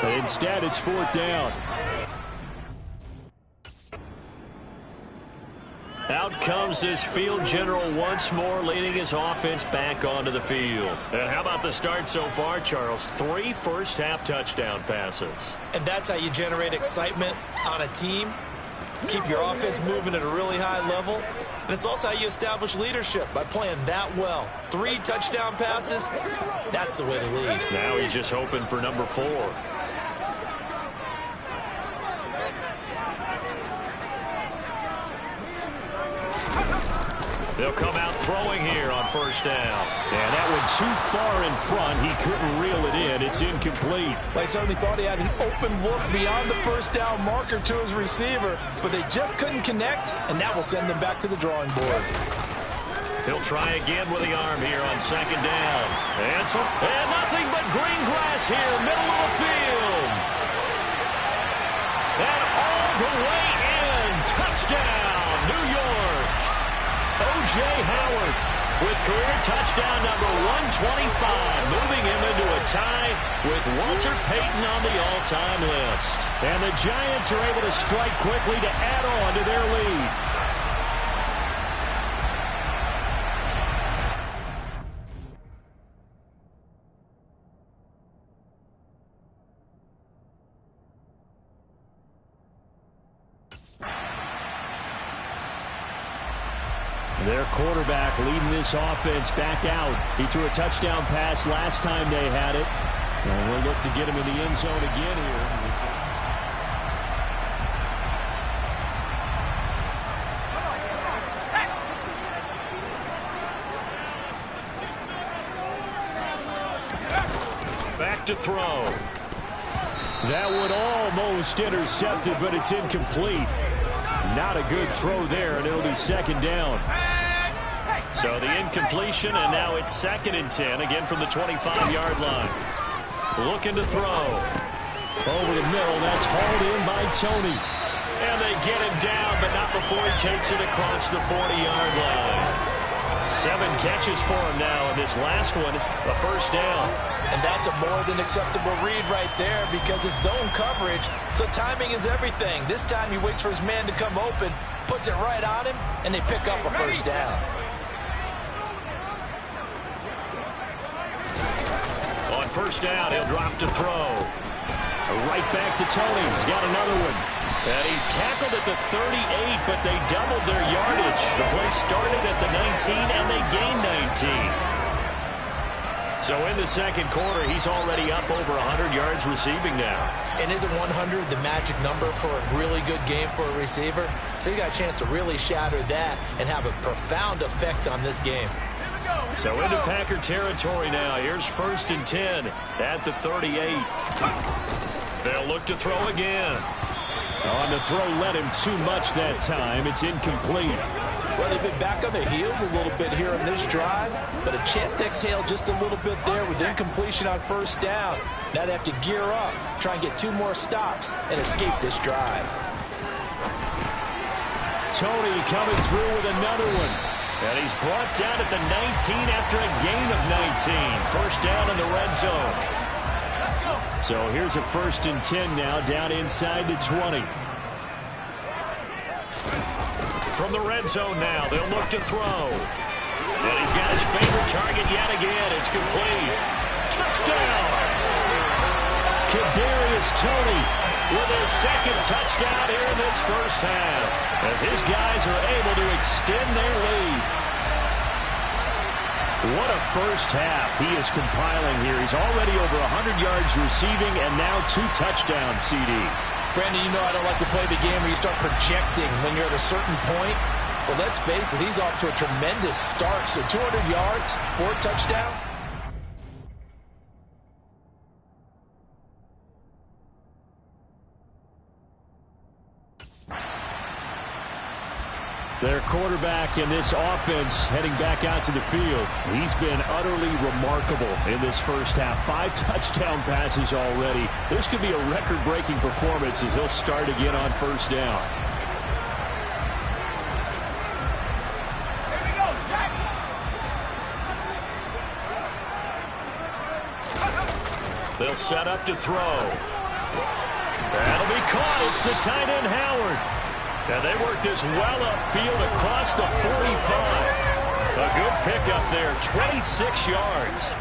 But instead, it's 4th down. Out comes this field general once more, leading his offense back onto the field. And how about the start so far, Charles? 3 first-half touchdown passes. And that's how you generate excitement on a team. Keep your offense moving at a really high level. And it's also how you establish leadership, by playing that well. 3 touchdown passes, that's the way to lead. Now he's just hoping for number 4. They'll come out throwing here on 1st down. And that went too far in front. He couldn't reel it in. It's incomplete. They certainly thought he had an open look beyond the 1st down marker to his receiver, but they just couldn't connect, and that will send them back to the drawing board. He'll try again with the arm here on 2nd down. And nothing but green grass here, middle of the field. And all the way in. Touchdown, New York. O.J. Howard with career touchdown number 125, moving him into a tie with Walter Payton on the all-time list. And the Giants are able to strike quickly to add on to their lead. Their quarterback leading this offense back out. He threw a touchdown pass last time they had it. And we'll look to get him in the end zone again here. Back to throw. That one almost intercepted, but it's incomplete. Not a good throw there, and it'll be second down. So the incompletion, and now it's 2nd and 10, again from the 25-yard line. Looking to throw. Over the middle, that's hauled in by Tony. And they get him down, but not before he takes it across the 40-yard line. 7 catches for him now, and this last one, a first down. And that's a more than acceptable read right there because it's zone coverage, so timing is everything. This time he waits for his man to come open, puts it right on him, and they pick up a first down. On first down, he'll drop to throw. Right back to Tony. He's got another one. And he's tackled at the 38, but they doubled their yardage. The play started at the 19, and they gained 19. So in the second quarter, he's already up over 100 yards receiving now. And isn't 100 the magic number for a really good game for a receiver? So he got a chance to really shatter that and have a profound effect on this game. So into Packer territory now. Here's 1st and 10 at the 38. They'll look to throw again. On the throw, led him too much that time. It's incomplete. Well, they've been back on their heels a little bit here in this drive, but a chance to exhale just a little bit there with incompletion on first down. Now they have to gear up, try and get 2 more stops, and escape this drive. Tony coming through with another one. And he's brought down at the 19 after a gain of 19. First down in the red zone. So here's a 1st and 10 now, down inside the 20. From the red zone now, they'll look to throw. And he's got his favorite target yet again. It's complete. Touchdown! Kadarius Toney with his 2nd touchdown here in this first half, as his guys are able to extend their lead. What a first half he is compiling here. He's already over 100 yards receiving and now 2 touchdowns, CD. Brandon, you know I don't like to play the game where you start projecting when you're at a certain point. Well, let's face it, he's off to a tremendous start. So 200 yards, 4 touchdowns. Their quarterback in this offense heading back out to the field. He's been utterly remarkable in this first half. 5 touchdown passes already. This could be a record-breaking performance as he'll start again on first down. Here we go, Zach. They'll set up to throw. That'll be caught. It's the tight end, Howard. And they work this well upfield across the 45. A good pickup there, 26 yards.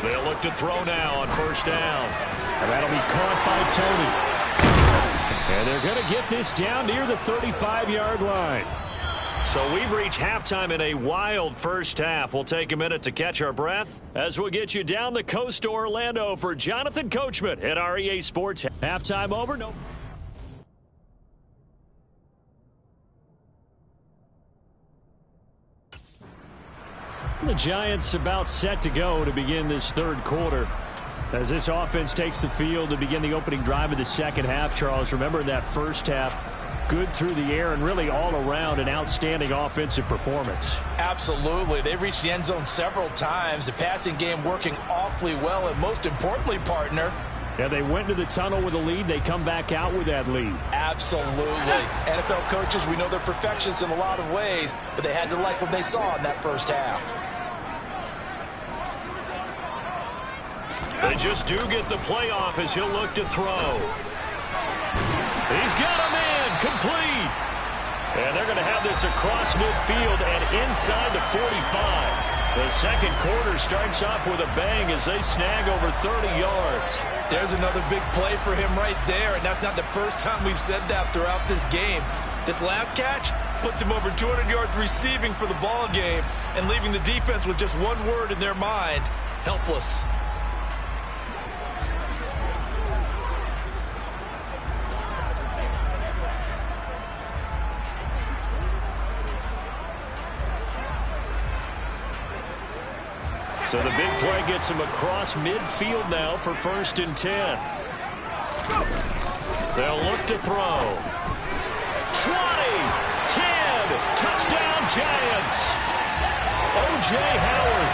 They'll look to throw now on first down. And that'll be caught by Tony. And they're going to get this down near the 35-yard line. So we've reached halftime in a wild first half. We'll take a minute to catch our breath as we'll get you down the coast to Orlando for Jonathan Coachman at our EA Sports. Halftime over. No. The Giants about set to go to begin this third quarter. As this offense takes the field to begin the opening drive of the second half, Charles, remember in that first half, good through the air and really all around an outstanding offensive performance. Absolutely. They reached the end zone several times. The passing game working awfully well, and most importantly, partner, yeah, they went to the tunnel with a lead. They come back out with that lead. Absolutely. NFL coaches, we know they're perfectionists in a lot of ways, but they had to like what they saw in that first half. They just do get the playoff as he'll look to throw. He's got a man complete. And they're going to have this across midfield and inside the 45. The second quarter starts off with a bang as they snag over 30 yards. There's another big play for him right there, and that's not the first time we've said that throughout this game. This last catch, puts him over 200 yards receiving for the ball game and leaving the defense with just one word in their mind: helpless. So the big play gets him across midfield now for 1st and 10. They'll look to throw. 20, 10, touchdown Giants. O.J. Howard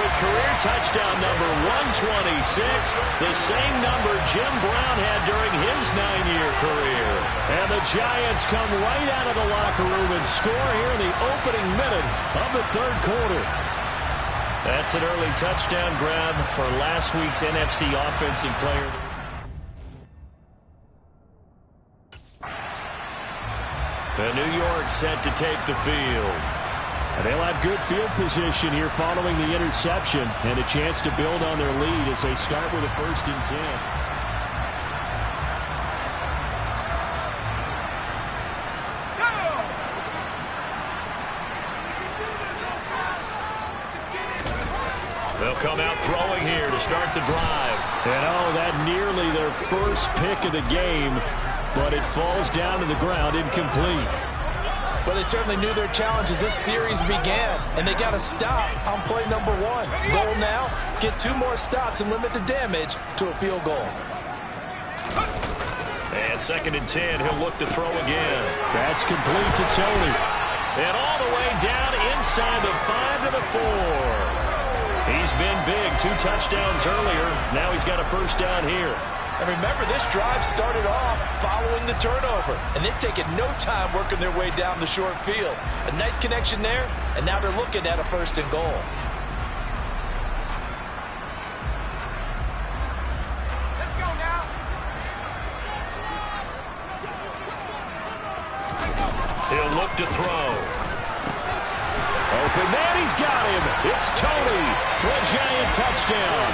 with career touchdown number 126, the same number Jim Brown had during his 9-year career. And the Giants come right out of the locker room and score here in the opening minute of the 3rd quarter. That's an early touchdown grab for last week's NFC Offensive Player. And New York set to take the field. And they'll have good field position here following the interception and a chance to build on their lead as they start with a 1st and 10. They'll come out throwing here to start the drive. And that nearly their first pick of the game, but it falls down to the ground incomplete. Well, they certainly knew their challenge as this series began, and they got to stop on play number 1. Goal now, get 2 more stops and limit the damage to a field goal. And 2nd and 10, he'll look to throw again. That's complete to Tony. And all the way down inside the 5 to the 4. He's been big, 2 touchdowns earlier. Now he's got a 1st down here. And remember, this drive started off following the turnover, and they've taken no time working their way down the short field. A nice connection there, and now they're looking at a 1st and goal. Let's go now. He'll look to throw. Open man, he's got him. It's Tony for a Giant touchdown.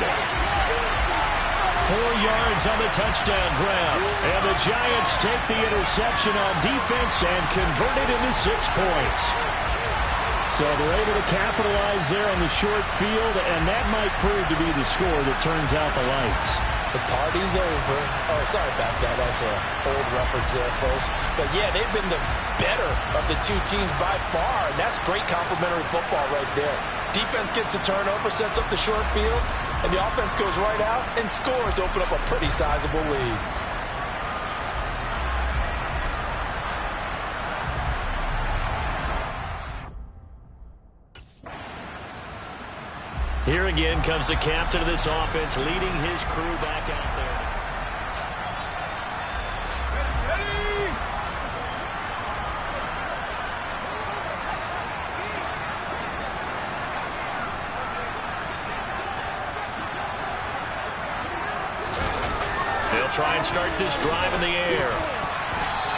4 yards on the touchdown grab. And the Giants take the interception on defense and convert it into 6 points. So they're able to capitalize there on the short field, and that might prove to be the score that turns out the lights. The party's over. Oh, sorry about that. That's an old reference there, folks. But, yeah, they've been the better of the 2 teams by far, and that's great complimentary football right there. Defense gets the turnover, sets up the short field, and the offense goes right out and scores to open up a pretty sizable lead. Here again comes the captain of this offense, leading his crew back out there. Ready? They'll try and start this drive in the air.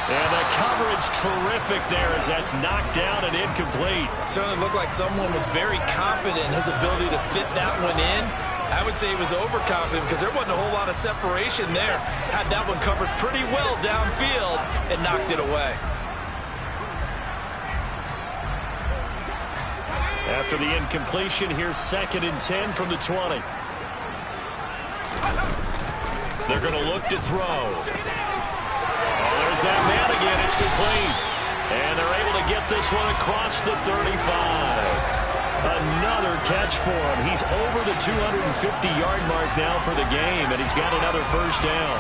And the coverage terrific there as that's knocked down and incomplete. Certainly looked like someone was very confident in his ability to fit that one in. I would say he was overconfident because there wasn't a whole lot of separation there. Had that one covered pretty well downfield and knocked it away. After the incompletion, here's 2nd and 10 from the 20. They're going to look to throw. There's that man again. It's complete. And they're able to get this one across the 35. Another catch for him. He's over the 250-yard mark now for the game, and he's got another 1st down.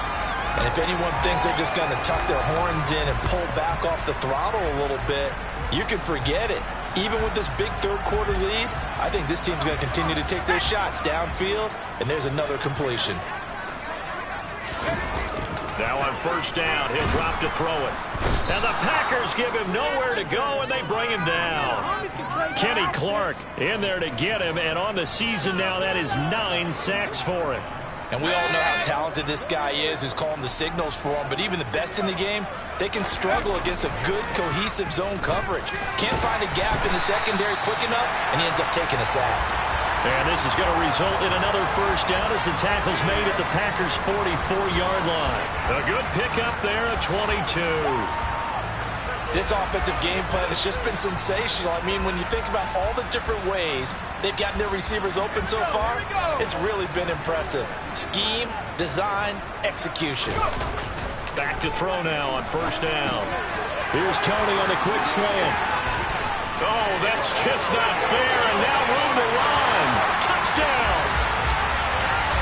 And if anyone thinks they're just going to tuck their horns in and pull back off the throttle a little bit, you can forget it. Even with this big 3rd quarter lead, I think this team's going to continue to take their shots downfield, and there's another completion. Now on 1st down, he'll drop to throw it. And the Packers give him nowhere to go, and they bring him down. Kenny Clark in there to get him, and on the season now, that is 9 sacks for him. And we all know how talented this guy is who's calling the signals for him, but even the best in the game, they can struggle against a good, cohesive zone coverage. Can't find a gap in the secondary quick enough, and he ends up taking a sack. And this is going to result in another 1st down as the tackle's made at the Packers' 44-yard line. A good pickup there at 22. This offensive game plan has just been sensational. I mean, when you think about all the different ways they've gotten their receivers open so far, it's really been impressive. Scheme, design, execution. Back to throw now on first down. Here's Tony on the quick slant. Oh, that's just not fair, and now room to run. Touchdown!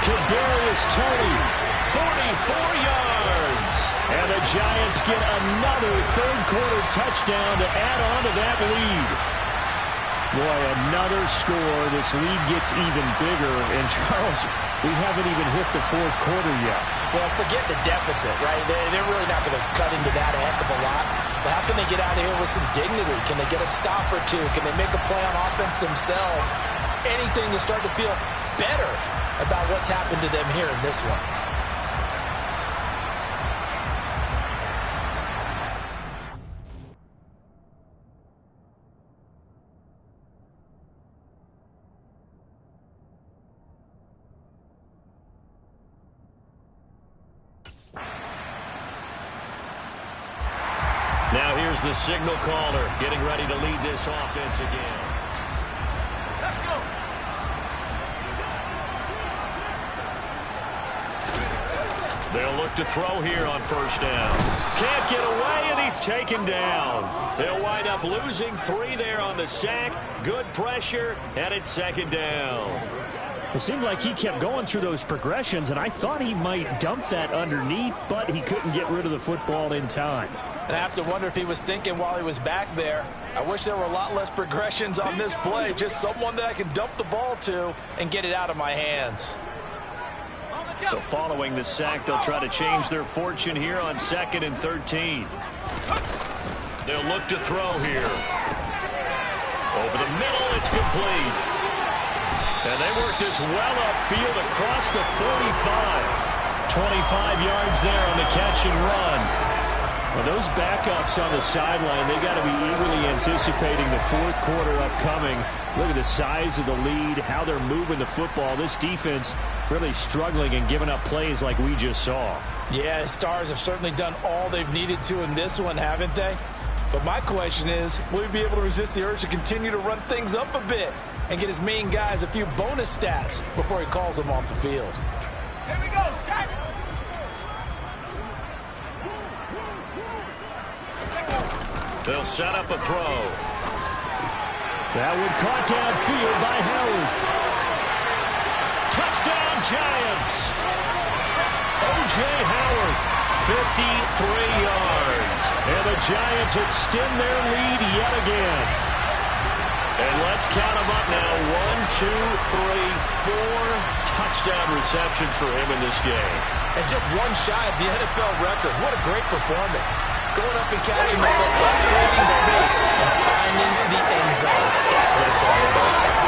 Kadarius Toney, 44 yards. And the Giants get another third-quarter touchdown to add on to that lead. Boy, another score. This lead gets even bigger. And, Charles, we haven't even hit the fourth quarter yet. Well, forget the deficit, right? They're really not going to cut into that a heck of a lot. But how can they get out of here with some dignity? Can they get a stop or two? Can they make a play on offense themselves? Anything to start to feel better about what's happened to them here in this one. Now here's the signal caller getting ready to lead this offense again. Let's go. They'll look to throw here on first down. Can't get away, and he's taken down. They'll wind up losing 3 there on the sack. Good pressure, and it's second down. It seemed like he kept going through those progressions, and I thought he might dump that underneath, but he couldn't get rid of the football in time. And I have to wonder if he was thinking while he was back there, I wish there were a lot less progressions on this play. Just someone that I can dump the ball to and get it out of my hands. So following the sack, they'll try to change their fortune here on 2nd and 13. They'll look to throw here. Over the middle, it's complete. And they work this well upfield across the 45. 25 yards there on the catch and run. Well, those backups on the sideline, they got to be eagerly anticipating the fourth quarter upcoming. Look at the size of the lead, how they're moving the football. This defense really struggling and giving up plays like we just saw. Yeah, the Stars have certainly done all they've needed to in this one, haven't they? But my question is, will he be able to resist the urge to continue to run things up a bit and get his main guys a few bonus stats before he calls them off the field? Here we go, set. They'll set up a throw. That one caught downfield by Howard. Touchdown, Giants. O.J. Howard, 53 yards. And the Giants extend their lead yet again. And let's count them up now. 1, 2, 3, 4 touchdown receptions for him in this game. And just one shy of the NFL record. What a great performance. Going up and catching the football, creating space, and finding the end zone. That's what it's all about.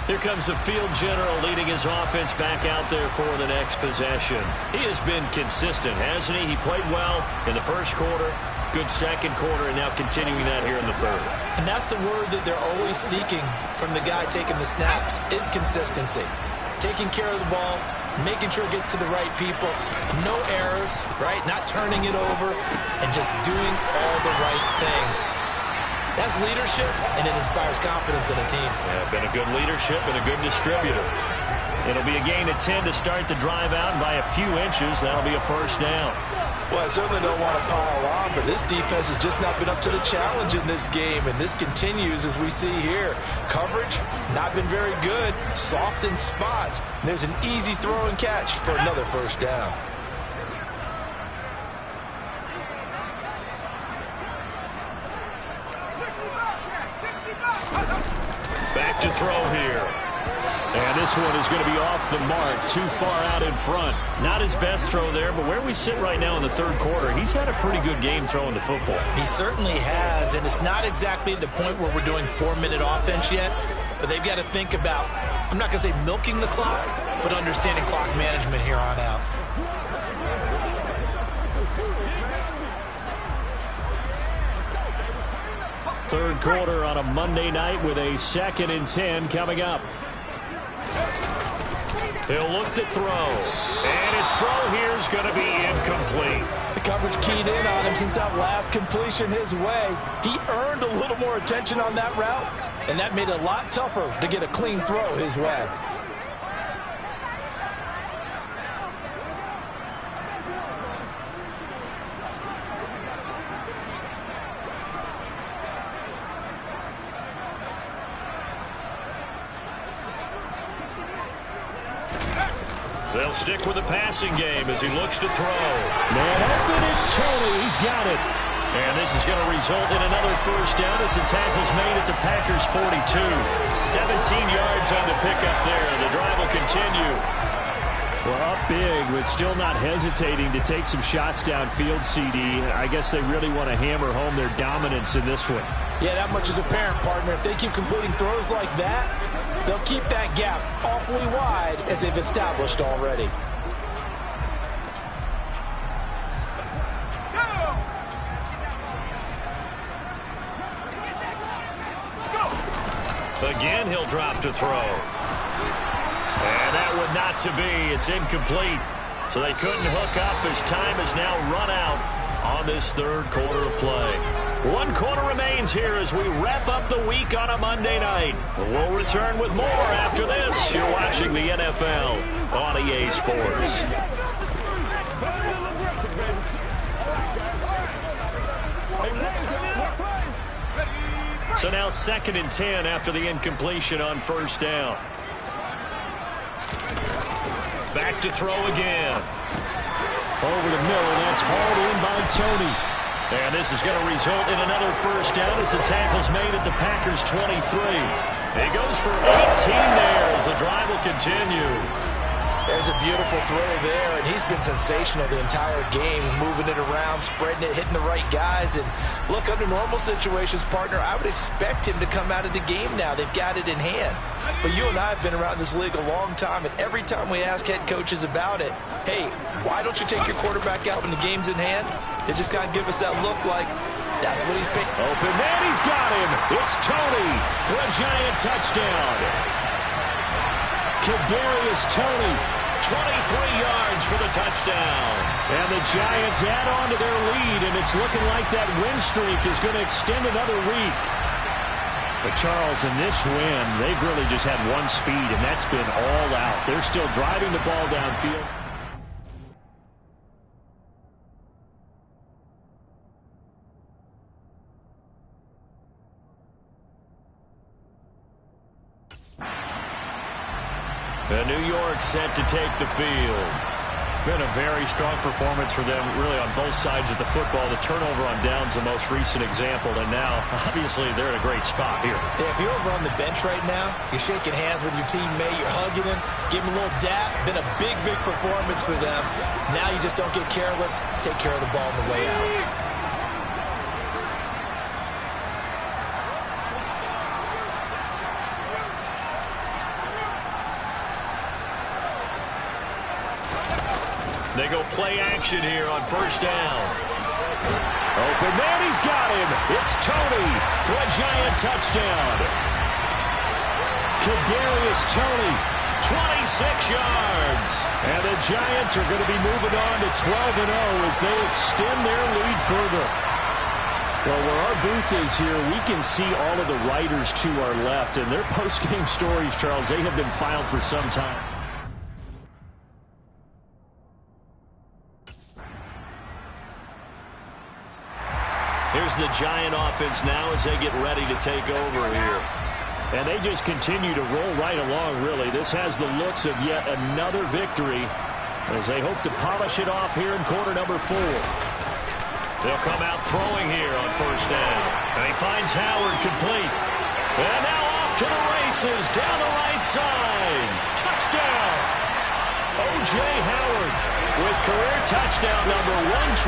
Here comes the field general leading his offense back out there for the next possession. He has been consistent, hasn't he? He played well in the first quarter, good second quarter, and now continuing that here in the third. And that's the word that they're always seeking from the guy taking the snaps, is consistency. Taking care of the ball, making sure it gets to the right people, no errors, right? Not turning it over, and just doing all the right things. That's leadership, and it inspires confidence in a team. Yeah, been a good leadership and a good distributor. It'll be a gain of 10 to start the drive out, and by a few inches, that'll be a first down. Well, I certainly don't want to pile on, but this defense has just not been up to the challenge in this game, and this continues as we see here. Coverage, not been very good, soft in spots. There's an easy throw and catch for another first down. Back to throw here. And this one is going to be off the mark, too far out in front. Not his best throw there, but where we sit right now in the third quarter, he's had a pretty good game throwing the football. He certainly has, and it's not exactly at the point where we're doing 4-minute offense yet, but they've got to think about, I'm not going to say milking the clock, but understanding clock management here on out. Third quarter on a Monday night with a 2nd and 10 coming up. He'll look to throw. And his throw here is going to be incomplete. The coverage keyed in on him since that last completion his way. He earned a little more attention on that route, and that made it a lot tougher to get a clean throw his way. They'll stick with the passing game as he looks to throw. Man open, it's Tony. He's got it. And this is going to result in another first down as the tackle's made at the Packers' 42. 17 yards on the pickup there. The drive will continue. Well, up big, but still not hesitating to take some shots downfield, CD. I guess they really want to hammer home their dominance in this one. Yeah, that much is apparent, partner. If they keep completing throws like that, they'll keep that gap awfully wide as they've established already. Again, he'll drop to throw. And that would not to be. It's incomplete. So they couldn't hook up as time has now run out on this third quarter of play. 1 quarter remains here as we wrap up the week on a Monday night. We'll return with more after this. You're watching the NFL on EA Sports. So now 2nd and 10 after the incompletion on first down. Back to throw again. Over the middle, that's hauled in by Tony. And this is going to result in another first down as the tackle's made at the Packers' 23. He goes for 18 there as the drive will continue. There's a beautiful throw there, and he's been sensational the entire game, moving it around, spreading it, hitting the right guys. And look, under normal situations, partner, I would expect him to come out of the game now. They've got it in hand. But you and I have been around this league a long time, and every time we ask head coaches about it, hey, why don't you take your quarterback out when the game's in hand? They just kind of give us that look like that's what he's picked. Open man, he's got him. It's Tony for a giant touchdown. Kadarius Toney, 23 yards for the touchdown. And the Giants add on to their lead, and it's looking like that win streak is going to extend another week. But Charles, in this win, they've really just had one speed, and that's been all out. They're still driving the ball downfield. And New York set to take the field. Been a very strong performance for them, really, on both sides of the football. The turnover on downs, the most recent example, and now, obviously, they're in a great spot here. Yeah, if you're over on the bench right now, you're shaking hands with your teammate, you're hugging him, give him a little dap. Been a big, big performance for them. Now you just don't get careless. Take care of the ball on the way out. They go play action here on first down. Open man, he's got him. It's Tony for a giant touchdown. Kadarius Toney, 26 yards. And the Giants are going to be moving on to 12-0 as they extend their lead further. Well, where our booth is here, we can see all of the writers to our left, and their post-game stories, Charles, they have been filed for some time. Here's the Giant offense now as they get ready to take over here. And they just continue to roll right along, really. This has the looks of yet another victory as they hope to polish it off here in quarter number 4. They'll come out throwing here on first down. And he finds Howard complete. And now off to the races down the right side. Touchdown! O.J. Howard with career touchdown number 128.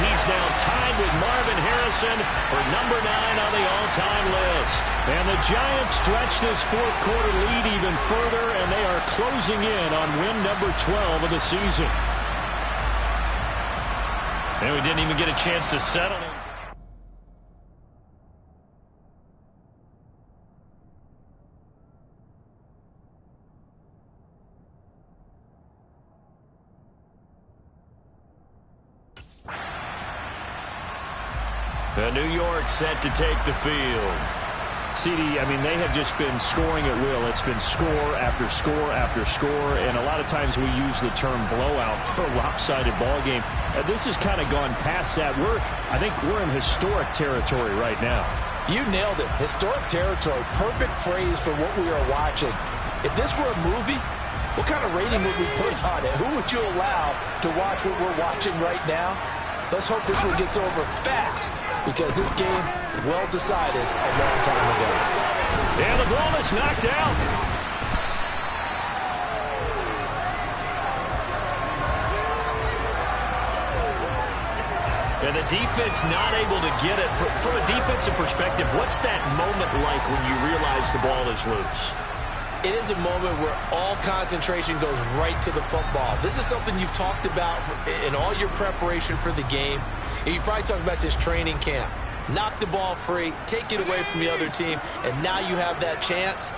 He's now tied with Marvin Harrison for number 9 on the all-time list. And the Giants stretch this fourth quarter lead even further, and they are closing in on win number 12 of the season. And we didn't even get a chance to settle him. And New York set to take the field. CD, I mean, they have just been scoring at will. It's been score after score after score, and a lot of times we use the term blowout for a lopsided ball game. This has kind of gone past that. I think we're in historic territory right now. You nailed it. Historic territory. Perfect phrase for what we are watching. If this were a movie, what kind of rating would we put on it? Who would you allow to watch what we're watching right now? Let's hope this one gets over fast, because this game, well decided a long time ago. And the ball is knocked out. And the defense not able to get it. From a defensive perspective, what's that moment like when you realize the ball is loose? It is a moment where all concentration goes right to the football. This is something you've talked about in all your preparation for the game. And you probably talked about this training camp. Knock the ball free, take it away from the other team, and now you have that chance.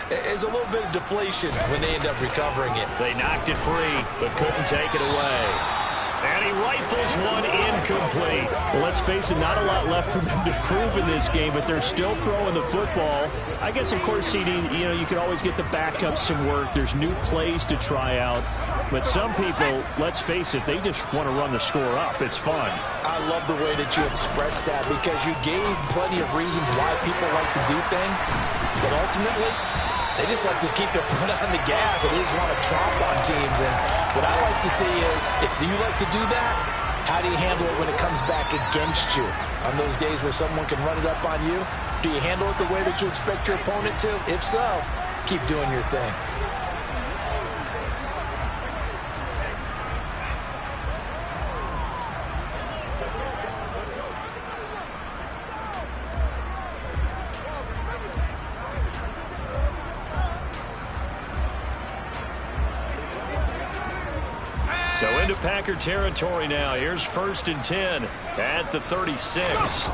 There's a little bit of deflation when they end up recovering it. They knocked it free, but couldn't take it away. And he rifles one incomplete. Well, let's face it, not a lot left for them to prove in this game, but they're still throwing the football. I guess, of course, CD, you can always get the backups some work. There's new plays to try out. But some people, let's face it, they just want to run the score up. It's fun. I love the way that you expressed that, because you gave plenty of reasons why people like to do things. But ultimately, they just like to keep their foot on the gas, and they just want to tromp on teams. And what I like to see is, if you like to do that, how do you handle it when it comes back against you? On those days where someone can run it up on you, do you handle it the way that you expect your opponent to? If so, keep doing your thing. So into Packer territory now. Here's 1st and 10 at the 36.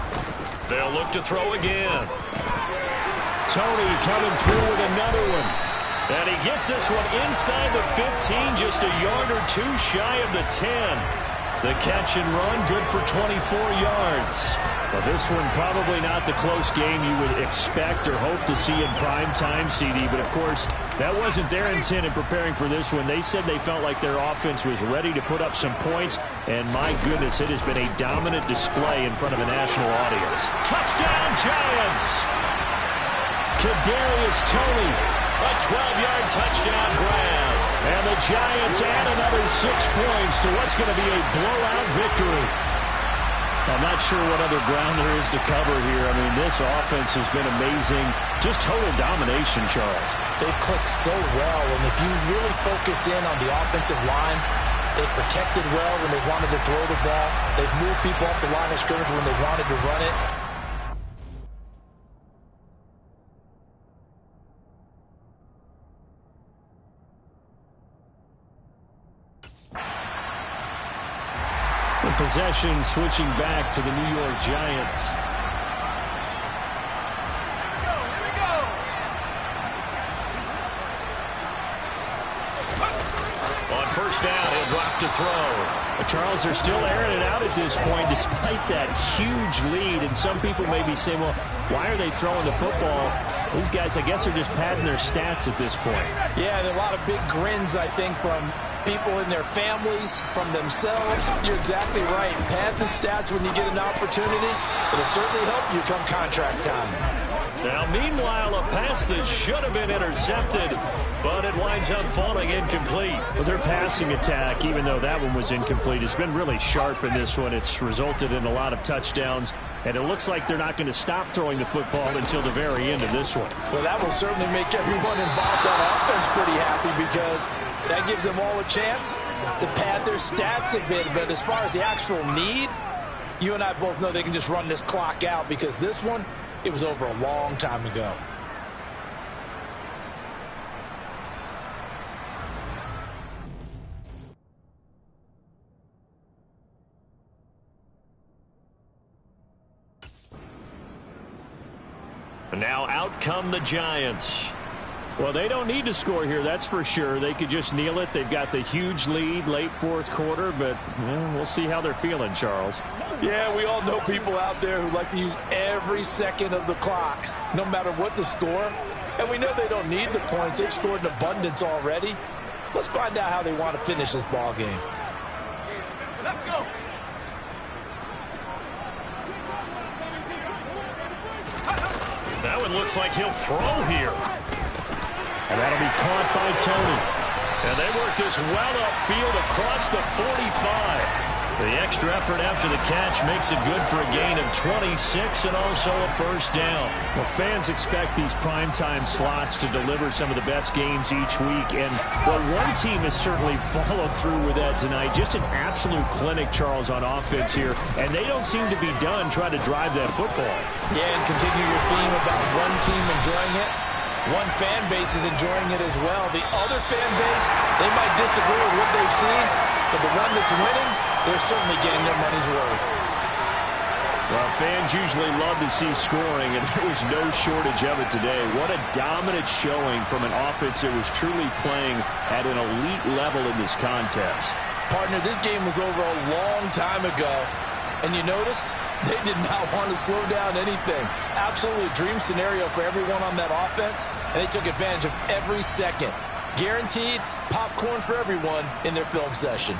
They'll look to throw again. Tony coming through with another one. And he gets this one inside the 15, just a yard or two shy of the 10. The catch and run, good for 24 yards. Well, this one probably not the close game you would expect or hope to see in prime time, CD. But, of course, that wasn't their intent in preparing for this one. They said they felt like their offense was ready to put up some points. And, my goodness, it has been a dominant display in front of a national audience. Touchdown, Giants! Kadarius Toney. A 12-yard touchdown grab. And the Giants add another 6 points to what's going to be a blowout victory. I'm not sure what other ground there is to cover here. I mean, this offense has been amazing. Just total domination, Charles. They've clicked so well, and if you really focus in on the offensive line, they've protected well when they wanted to throw the ball. They've moved people off the line of scrimmage when they wanted to run it. Possession switching back to the New York Giants. On 1st down, he'll drop to throw. But Charles, they're still airing it out at this point despite that huge lead. And some people may be saying, well, why are they throwing the football? These guys, I guess, are just padding their stats at this point. Yeah, there are a lot of big grins, I think, from people in their families, from themselves. You're exactly right. Pad the stats when you get an opportunity. It'll certainly help you come contract time. Now, meanwhile, a pass that should have been intercepted, but it winds up falling incomplete. Well, their passing attack, even though that one was incomplete, has been really sharp in this one. It's resulted in a lot of touchdowns, and it looks like they're not going to stop throwing the football until the very end of this one. Well, that will certainly make everyone involved on offense pretty happy, because that gives them all a chance to pad their stats a bit. But as far as the actual need, you and I both know they can just run this clock out, because this one, it was over a long time ago. And now out come the Giants. Well, they don't need to score here, that's for sure. They could just kneel it. They've got the huge lead late fourth quarter, but we'll see how they're feeling, Charles. Yeah, we all know people out there who like to use every second of the clock, no matter what the score. And we know they don't need the points. They've scored in abundance already. Let's find out how they want to finish this ball game. Let's go. That one looks like he'll throw here. And that'll be caught by Tony. And they work this well upfield across the 45. The extra effort after the catch makes it good for a gain of 26 and also a first down. Well, fans expect these primetime slots to deliver some of the best games each week. And, well, one team has certainly followed through with that tonight. Just an absolute clinic, Charles, on offense here. And they don't seem to be done trying to drive that football. Yeah, and continue your theme about one team enjoying it. One fan base is enjoying it as well. The other fan base, they might disagree with what they've seen, but the one that's winning, they're certainly getting their money's worth. Well, fans usually love to see scoring, and there was no shortage of it today. What a dominant showing from an offense that was truly playing at an elite level in this contest. Partner, this game was over a long time ago, and you noticed they did not want to slow down anything. Absolutely dream scenario for everyone on that offense, and they took advantage of every second. Guaranteed popcorn for everyone in their film session.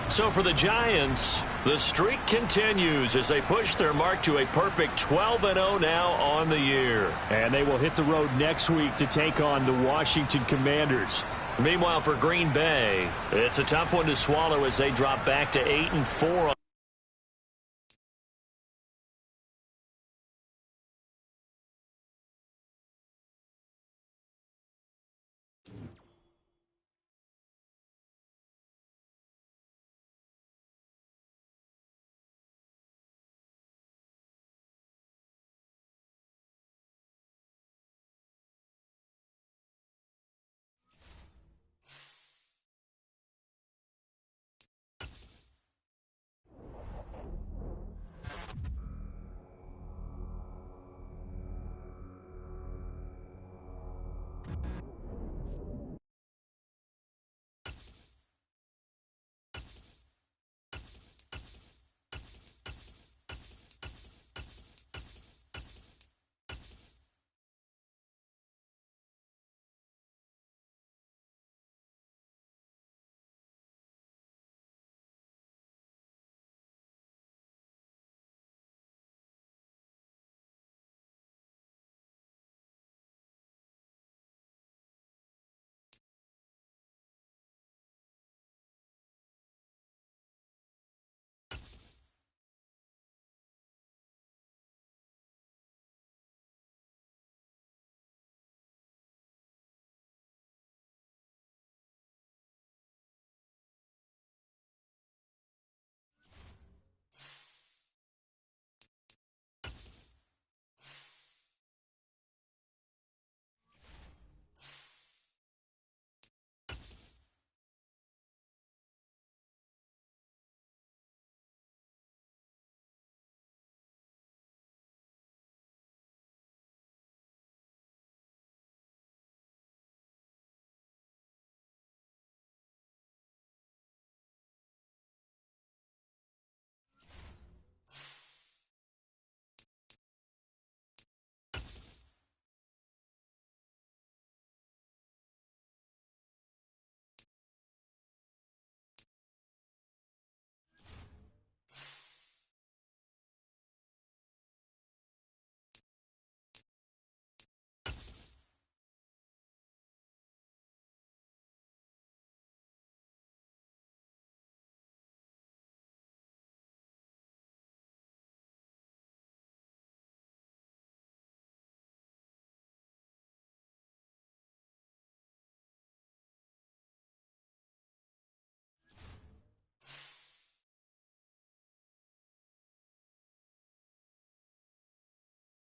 So for the Giants, the streak continues as they push their mark to a perfect 12-0 now on the year. And they will hit the road next week to take on the Washington Commanders. Meanwhile, for Green Bay, it's a tough one to swallow as they drop back to 8-4.